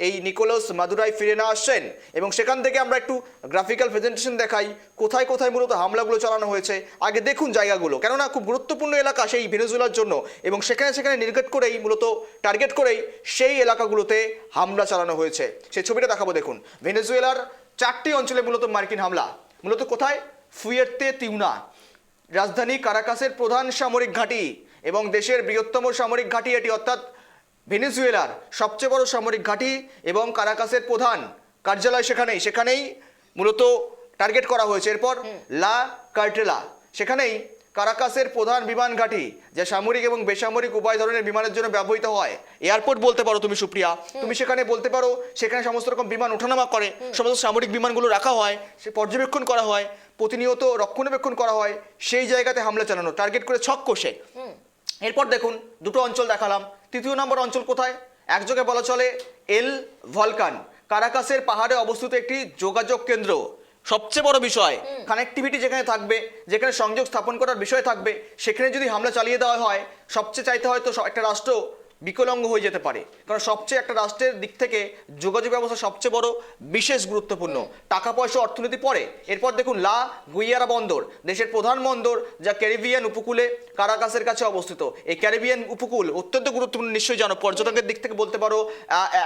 এই নিকোলাস মাদুরাই ফিরে না আসছেন। এবং সেখান থেকে আমরা একটু গ্রাফিক্যাল প্রেজেন্টেশন দেখাই কোথায় কোথায় মূলত হামলাগুলো চালানো হয়েছে। আগে দেখুন জায়গাগুলো, কেননা খুব গুরুত্বপূর্ণ এলাকা সেই ভেনেজুয়েলার জন্য, এবং সেখানে সেখানে নির্গত করেই মূলত টার্গেট করেই সেই এলাকাগুলোতে হামলা চালানো হয়েছে। সেই ছবিটা দেখাবো, দেখুন ভেনেজুয়েলার 4টি অঞ্চলে মূলত মার্কিন হামলা। মূলত কোথায়? ফুয়ের্তে তিউনা, রাজধানী কারাকাসের প্রধান সামরিক ঘাঁটি এবং দেশের বৃহত্তম সামরিক ঘাঁটি এটি, অর্থাৎ ভেনেজুয়েলার সবচেয়ে বড় সামরিক ঘাঁটি এবং কারাকাসের প্রধান কার্যালয় সেখানেই মূলত টার্গেট করা হয়েছে। এরপর লা কার্টেলা, সেখানেই কারাকাসের প্রধান বিমান ঘাঁটি, যা সামরিক এবং বেসামরিক উভয় ধরনের বিমানের জন্য ব্যবহৃত হয়। এয়ারপোর্ট বলতে পারো তুমি সুপ্রিয়া, তুমি সেখানে বলতে পারো সেখানে সমস্ত রকম বিমান ওঠানামা করে, সমস্ত সামরিক বিমানগুলো রাখা হয়, সে পর্যবেক্ষণ করা হয়, প্রতিনিয়ত রক্ষণাবেক্ষণ করা হয়, সেই জায়গাতে হামলা চালানো টার্গেট করে ছক কষে। এরপর দেখুন দুটো অঞ্চল দেখালাম, তৃতীয় নম্বর অঞ্চল কোথায়? একযোগে বলা চলে এল ভলকান, কারাকাসের পাহাড়ে অবস্থিত একটি যোগাযোগ কেন্দ্র। সবচেয়ে বড় বিষয় কানেক্টিভিটি যেখানে থাকবে, যেখানে সংযোগ স্থাপন করার বিষয় থাকবে, সেখানে যদি হামলা চালিয়ে দেওয়া হয় সবচেয়ে চাইতে হয়তো একটা রাষ্ট্র বিকলাঙ্গ হয়ে যেতে পারে, কারণ সবচেয়ে একটা রাষ্ট্রের দিক থেকে যোগাযোগ ব্যবস্থা সবচেয়ে বড়, বিশেষ গুরুত্বপূর্ণ, টাকা পয়সা অর্থনীতি পরে। এরপর দেখুন লা গুইয়ারা বন্দর, দেশের প্রধান বন্দর, যা ক্যারিবিয়ান উপকূলে কারাকাসের কাছে অবস্থিত। এই ক্যারিবিয়ান উপকূল অত্যন্ত গুরুত্বপূর্ণ, নিশ্চয়ই জানো, পর্যটকের দিক থেকে বলতে পারো,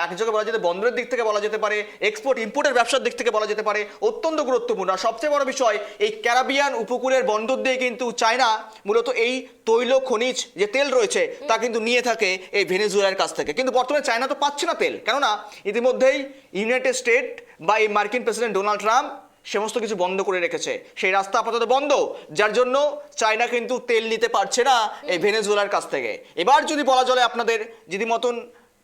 একযোগে বলা যেতে বন্দরের দিক থেকে বলা যেতে পারে, এক্সপোর্ট ইম্পোর্টের ব্যবসার দিক থেকে বলা যেতে পারে, অত্যন্ত গুরুত্বপূর্ণ। আর সবচেয়ে বড় বিষয়, এই ক্যারিবিয়ান উপকূলের বন্দর দিয়ে কিন্তু চায়না মূলত এই তৈল খনিজ যে তেল রয়েছে তা কিন্তু নিয়ে থাকে এই ভেনেজুয়েলার কাছ থেকে। কিন্তু বর্তমানে চায়না তো পাচ্ছে না তেল, কেননা ইতিমধ্যেই ইউনাইটেড স্টেট বা এই মার্কিন প্রেসিডেন্ট ডোনাল্ড ট্রাম্প সমস্ত কিছু বন্ধ করে রেখেছে, সেই রাস্তা আপাতত বন্ধ, যার জন্য চায়না কিন্তু তেল নিতে পারছে না এই ভেনেজুয়েলার কাছ থেকে। এবার যদি বলা চলে আপনাদের, যদি মতন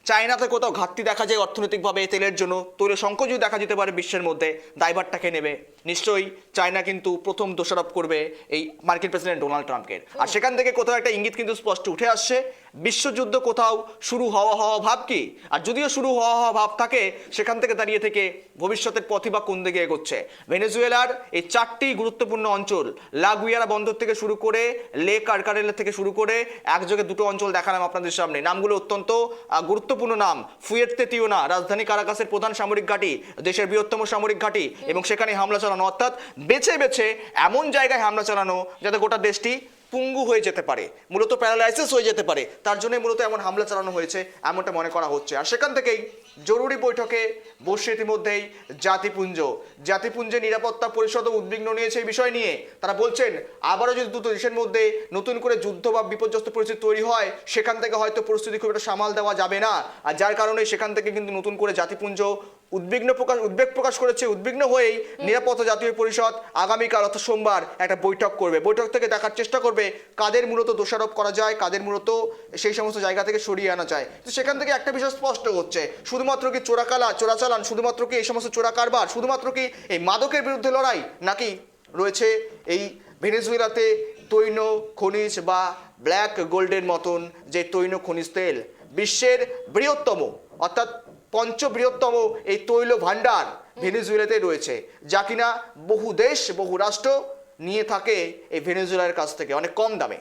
চায়নাতে কোথাও ঘাটতি দেখা যায় অর্থনৈতিকভাবে তেলের জন্য, তৈল সংকট যদি দেখা যেতে পারে বিশ্বের মধ্যে, দায়ভারটাকে নেবে নিশ্চয়ই চায়না, কিন্তু প্রথম দোষারোপ করবে এই মার্কিন প্রেসিডেন্ট ডোনাল্ড ট্রাম্পকে। আর সেখান থেকে কোথাও একটা ইঙ্গিত কিন্তু স্পষ্ট উঠে আসছে, বিশ্বযুদ্ধ কোথাও শুরু হওয়া ভাব কি, আর যদিও শুরু হওয়া ভাব থাকে, সেখান থেকে দাঁড়িয়ে থেকে ভবিষ্যতের পথই বা কোন দিকে এগোচ্ছে। ভেনেজুয়েলার এই 4টি গুরুত্বপূর্ণ অঞ্চল, লা গুইয়ারা বন্দর থেকে শুরু করে লে কারকারেলা থেকে শুরু করে একযোগে দুটো অঞ্চল দেখালাম আপনাদের সামনে, নামগুলো অত্যন্ত গুরুত্বপূর্ণ নাম। ফুয়ের্তে তিউনা, রাজধানী কারাকাসের প্রধান সামরিক ঘাঁটি, দেশের বৃহত্তম সামরিক ঘাঁটি, এবং সেখানে হামলা চালানো, অর্থাৎ বেছে বেছে এমন জায়গায় হামলা চালানো যাতে গোটা দেশটি পুঙ্গু হয়ে যেতে পারে, মূলত প্যারালাইসিস হয়ে যেতে পারে, তার জন্য মূলত এমন হামলা চালানো হয়েছে এমনটা মনে করা হচ্ছে। আর সেখান থেকেই জরুরি বৈঠকে বসে ইতিমধ্যেই জাতিপুঞ্জের নিরাপত্তা পরিষদও উদ্বিগ্ন নিয়েছে এই বিষয় নিয়ে। তারা বলছেন আবারও যদি দুটো দেশের মধ্যে নতুন করে যুদ্ধ বা বিপর্যস্ত পরিস্থিতি তৈরি হয়, সেখান থেকে হয়তো পরিস্থিতি খুব একটা সামাল দেওয়া যাবে না। আর যার কারণে সেখান থেকে কিন্তু নতুন করে জাতিপুঞ্জ উদ্বেগ প্রকাশ করেছে। উদ্বিগ্ন হয়েই নিরাপত্তা জাতীয় পরিষদ আগামীকাল অর্থাৎ সোমবার একটা বৈঠক করবে। বৈঠক থেকে দেখার চেষ্টা করবে কাদের মূলত দোষারোপ করা যায়, কাদের মূলত সেই সমস্ত জায়গা থেকে সরিয়ে আনা যায়। তো সেখান থেকে একটা বিষয় স্পষ্ট হচ্ছে, শুধুমাত্র কি চোরাচালান, শুধুমাত্র কি এই সমস্ত চোরা কারবার, শুধুমাত্র কি এই মাদকের বিরুদ্ধে লড়াই, নাকি রয়েছে এই ভেনেজুয়েলাতে তৈল খনিজ বা ব্ল্যাক গোল্ডের মতন যে তৈল খনিজ তেল, বিশ্বের বৃহত্তম অর্থাৎ পঞ্চবৃহত্তম এই তৈল ভাণ্ডার ভেনেজুয়েলাতে রয়েছে, যা কিনা বহু দেশ বহু রাষ্ট্র নিয়ে থাকে এই ভেনেজুয়েলার কাছ থেকে অনেক কম দামে।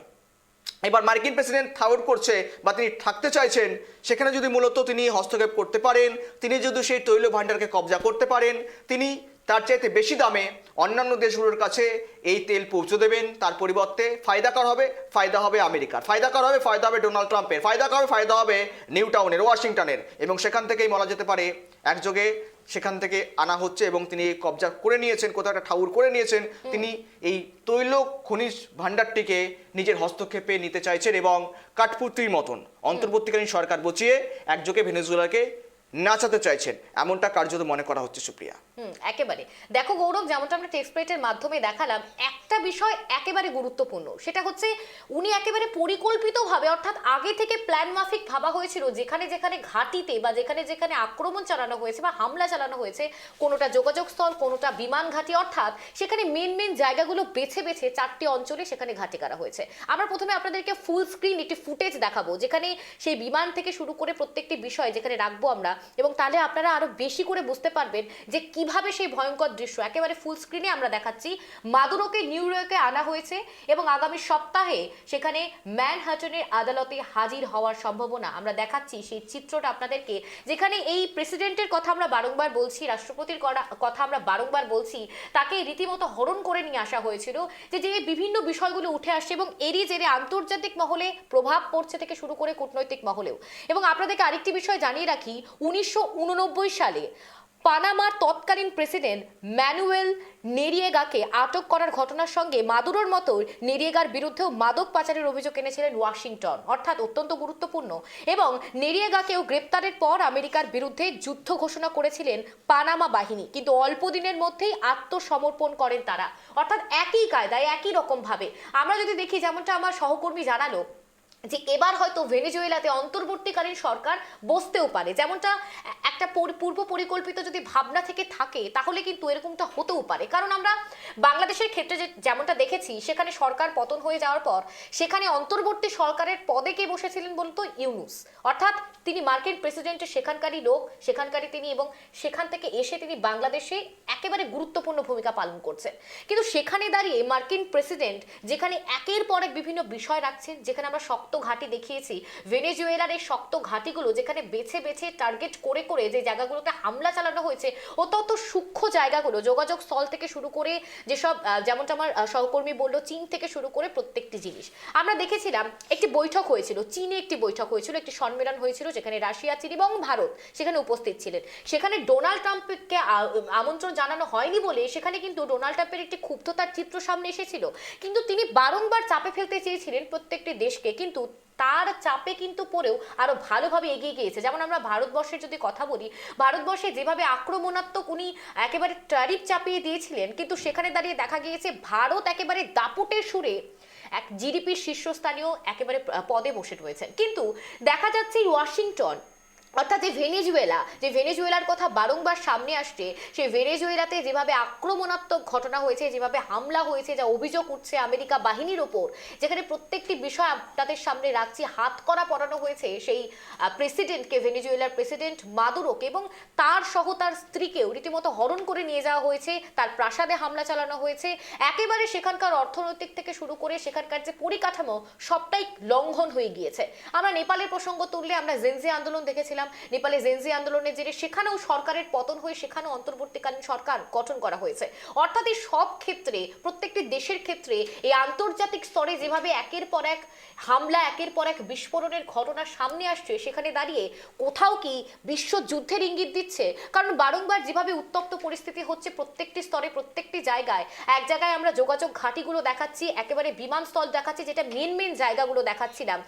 এবার মার্কিন প্রেসিডেন্ট থাওয়ার করছে বা তিনি থাকতে চাইছেন, সেখানে যদি মূলত তিনি হস্তক্ষেপ করতে পারেন, তিনি যদি সেই তৈল ভাণ্ডারকে কবজা করতে পারেন, তিনি তার চাইতে বেশি দামে অন্যান্য দেশগুলোর কাছে এই তেল পৌঁছে দেবেন। তার পরিবর্তে ফায়দা হবে আমেরিকার, ফায়দা হবে ডোনাল্ড ট্রাম্পের, ফায়দা হবে নিউ টাউনের, ওয়াশিংটনের, এবং সেখান থেকেই বলা যেতে পারে একযোগে সেখান থেকে আনা হচ্ছে এবং তিনি কবজা করে নিয়েছেন, কোথাও একটা ঠাউর করে নিয়েছেন। তিনি এই তৈল খনিজ ভাণ্ডারটিকে নিজের হস্তক্ষেপে নিতে চাইছেন এবং কাঠপুতলির মতন অন্তর্বর্তীকালীন সরকার বচিয়ে একযোগে ভেনেজুয়েলাকে নাচাতে চাইছেন, এমনটা কার্যত মনে করা হচ্ছে সুপ্রিয়া। একেবারে দেখো গৌরব, যেমনটা আমরা টেক্সট প্লেটের মাধ্যমে দেখালাম, একটা বিষয় একেবারে গুরুত্বপূর্ণ, সেটা হচ্ছে উনি একেবারে পরিকল্পিতভাবে, অর্থাৎ আগে থেকে প্ল্যান মাফিক ভাবা হয়েছিল যেখানে যেখানে ঘাঁটিতে বা যেখানে যেখানে আক্রমণ চালানো হয়েছে বা হামলা চালানো হয়েছে, কোনোটা যোগাযোগ স্থল, কোনোটা বিমান ঘাঁটি, অর্থাৎ সেখানে মেন জায়গাগুলো বেছে বেছে 4টি অঞ্চলে সেখানে ঘাঁটি করা হয়েছে। আমরা প্রথমে আপনাদেরকে ফুল স্ক্রিন একটি ফুটেজ দেখাবো, যেখানে সেই বিমান থেকে শুরু করে প্রত্যেকটি বিষয় যেখানে রাখবো আমরা, এবং তাহলে আপনারা আরো বেশি করে বুঝতে পারবেন যে কিভাবে সেই ভয়ঙ্কর দৃশ্য একেবারে ফুল স্ক্রিনে আমরা দেখাচ্ছি। মাদুরোকে নিউ ইয়র্কে আনা হয়েছে এবং আগামী সপ্তাহে সেখানে ম্যানহাটনের আদালতে হাজির হওয়ার সম্ভাবনা আমরা দেখাচ্ছি সেই চিত্রটা আপনাদেরকে, যেখানে এই প্রেসিডেন্টের কথা আমরা বারংবার বলছি, রাষ্ট্রপতির কথা আমরা বারংবার বলছি, তাকে রীতিমতো হরণ করে নিয়ে আসা হয়েছিল যে বিভিন্ন বিষয়গুলো উঠে আসছে এবং এরই জেরে আন্তর্জাতিক মহলে প্রভাব পড়ছে থেকে শুরু করে কূটনৈতিক মহলেও। এবং আপনাদেরকে আরেকটি বিষয় জানিয়ে রাখি, 1989 সালে পানামার তৎকালীন প্রেসিডেন্ট ম্যানুয়েল নেরিয়েগাকে আটক করার ঘটনার সঙ্গে মাদুরোর মতো নেরিয়েগার বিরুদ্ধেও মাদক পাচারের অভিযোগ এনেছিলেন ওয়াশিংটন, অর্থাৎ অত্যন্ত গুরুত্বপূর্ণ। এবং নেরিয়েগাকেও গ্রেপ্তারের পর আমেরিকার বিরুদ্ধে যুদ্ধ ঘোষণা করেছিলেন পানামা বাহিনী, কিন্তু অল্প দিনের মধ্যেই আত্মসমর্পণ করেন তারা, অর্থাৎ একই কায়দায় একই রকম ভাবে। আমরা যদি দেখি, যেমনটা আমার সহকর্মী জানালো, যে এবার হয়তো ভেনেজুয়েলাতে অন্তর্বর্তীকালীন সরকার বসতেও পারে, যেমনটা একটা পূর্ব পরিকল্পিত যদি ভাবনা থেকে থাকে তাহলে কিন্তু এরকমটা হতেও পারে। কারণ আমরা বাংলাদেশের ক্ষেত্রে যেমনটা দেখেছি, সেখানে সরকার পতন হয়ে যাওয়ার পর সেখানে অন্তর্বর্তী সরকারের পদে কে বসেছিলেন বলতো? ইউনূস, অর্থাৎ তিনি মার্কিন প্রেসিডেন্টের সেখানকারই লোক, সেখানকারই তিনি, এবং সেখান থেকে এসে তিনি বাংলাদেশে একেবারে গুরুত্বপূর্ণ ভূমিকা পালন করছেন। কিন্তু সেখানে দাঁড়িয়ে মার্কিন প্রেসিডেন্ট যেখানে একের পর এক বিভিন্ন বিষয় রাখছেন, যেখানে আমরা শক্ত ঘাঁটি দেখিয়েছি, ভেনেজুয়েলার এই শক্ত ঘাঁটিগুলো যেখানে বেছে বেছে টার্গেট করে করে যে জায়গাগুলোতে হামলা চালানো হয়েছে, অত্যন্ত সূক্ষ্ম জায়গাগুলো, যোগাযোগ স্থল থেকে শুরু করে যেসব, যেমনটা আমার সহকর্মী বললো, চীন থেকে শুরু করে প্রত্যেকটি জিনিস আমরা দেখেছিলাম। একটি বৈঠক হয়েছিল চীনে, একটি বৈঠক হয়েছিল, একটি সম্মেলন হয়েছিল যেখানে রাশিয়া, চীন এবং ভারত সেখানে উপস্থিত ছিলেন। সেখানে ডোনাল্ড ট্রাম্পকে আমন্ত্রণ জানানো হয়নি বলে সেখানে কিন্তু ডোনাল্ড ট্রাম্পের একটি ক্ষুব্ধতার চিত্র সামনে এসেছিল, কিন্তু তিনি বারংবার চাপে ফেলতে চেয়েছিলেন প্রত্যেকটি দেশকে, কিন্তু তার চাপে কিন্তু পড়েও আরো ভালোভাবে এগিয়ে গিয়েছে। যেমন আমরা ভারতবর্ষের যদি কথা বলি, ভারতবর্ষে যেভাবে আক্রমণাত্মক উনি একেবারে ট্যারিফ চাপিয়ে দিয়েছিলেন, কিন্তু সেখানে দাঁড়িয়ে দেখা গিয়েছে ভারত একেবারে দাপুটের সুরে এক জিডিপির শীর্ষস্থানীয় একেবারে পদে বসে রয়েছেন। কিন্তু দেখা যাচ্ছে ওয়াশিংটন, অর্থাৎ যে ভেনেজুয়েলার কথা বারংবার সামনে আসছে, সেই ভেনেজুয়েলাতে যেভাবে আক্রমণাত্মক ঘটনা হয়েছে, যেভাবে হামলা হয়েছে, যা অভিযোগ উঠছে আমেরিকা বাহিনীর ওপর, যেখানে প্রত্যেকটি বিষয় আপনাদের সামনে রাখছি, হাত করা পড়ানো হয়েছে সেই প্রেসিডেন্টকে, ভেনেজুয়েলার প্রেসিডেন্ট মাদুরোকে, এবং তার সহ তার স্ত্রীকেও রীতিমতো হরণ করে নিয়ে যাওয়া হয়েছে, তার প্রাসাদে হামলা চালানো হয়েছে, একেবারে সেখানকার অর্থনৈতিক থেকে শুরু করে সেখানকার যে পরিকাঠামো সবটাই লঙ্ঘন হয়ে গিয়েছে। আমরা নেপালের প্রসঙ্গ তুললে আমরা জেনজি আন্দোলন দেখেছিলাম, নেপালে জেনজি আন্দোলনের জেরে সেখানেও সরকারের পতন হয়ে সেখানেও অন্তর্বর্তীকালীন সরকার গঠন করা হয়েছে। অর্থাৎ এই সব ক্ষেত্রে, প্রত্যেকটি দেশের ক্ষেত্রে এই আন্তর্জাতিক স্তরে যেভাবে একের পর এক হামলা, একের পর এক বিস্ফোরণের ঘটনা সামনে আসছে, সেখানে দাঁড়িয়ে কোথাও কি বিশ্বযুদ্ধের ইঙ্গিত দিচ্ছে? কারণ বারংবার যেভাবে উত্তপ্ত পরিস্থিতি হচ্ছে প্রত্যেকটি স্তরে, প্রত্যেকটি জায়গায়, এক জায়গায় আমরা যোগাযোগ ঘাঁটিগুলো দেখাচ্ছি, একেবারে বিমানস্থল দেখাচ্ছি, যেটা মেন জায়গাগুলো দেখাচ্ছিলাম,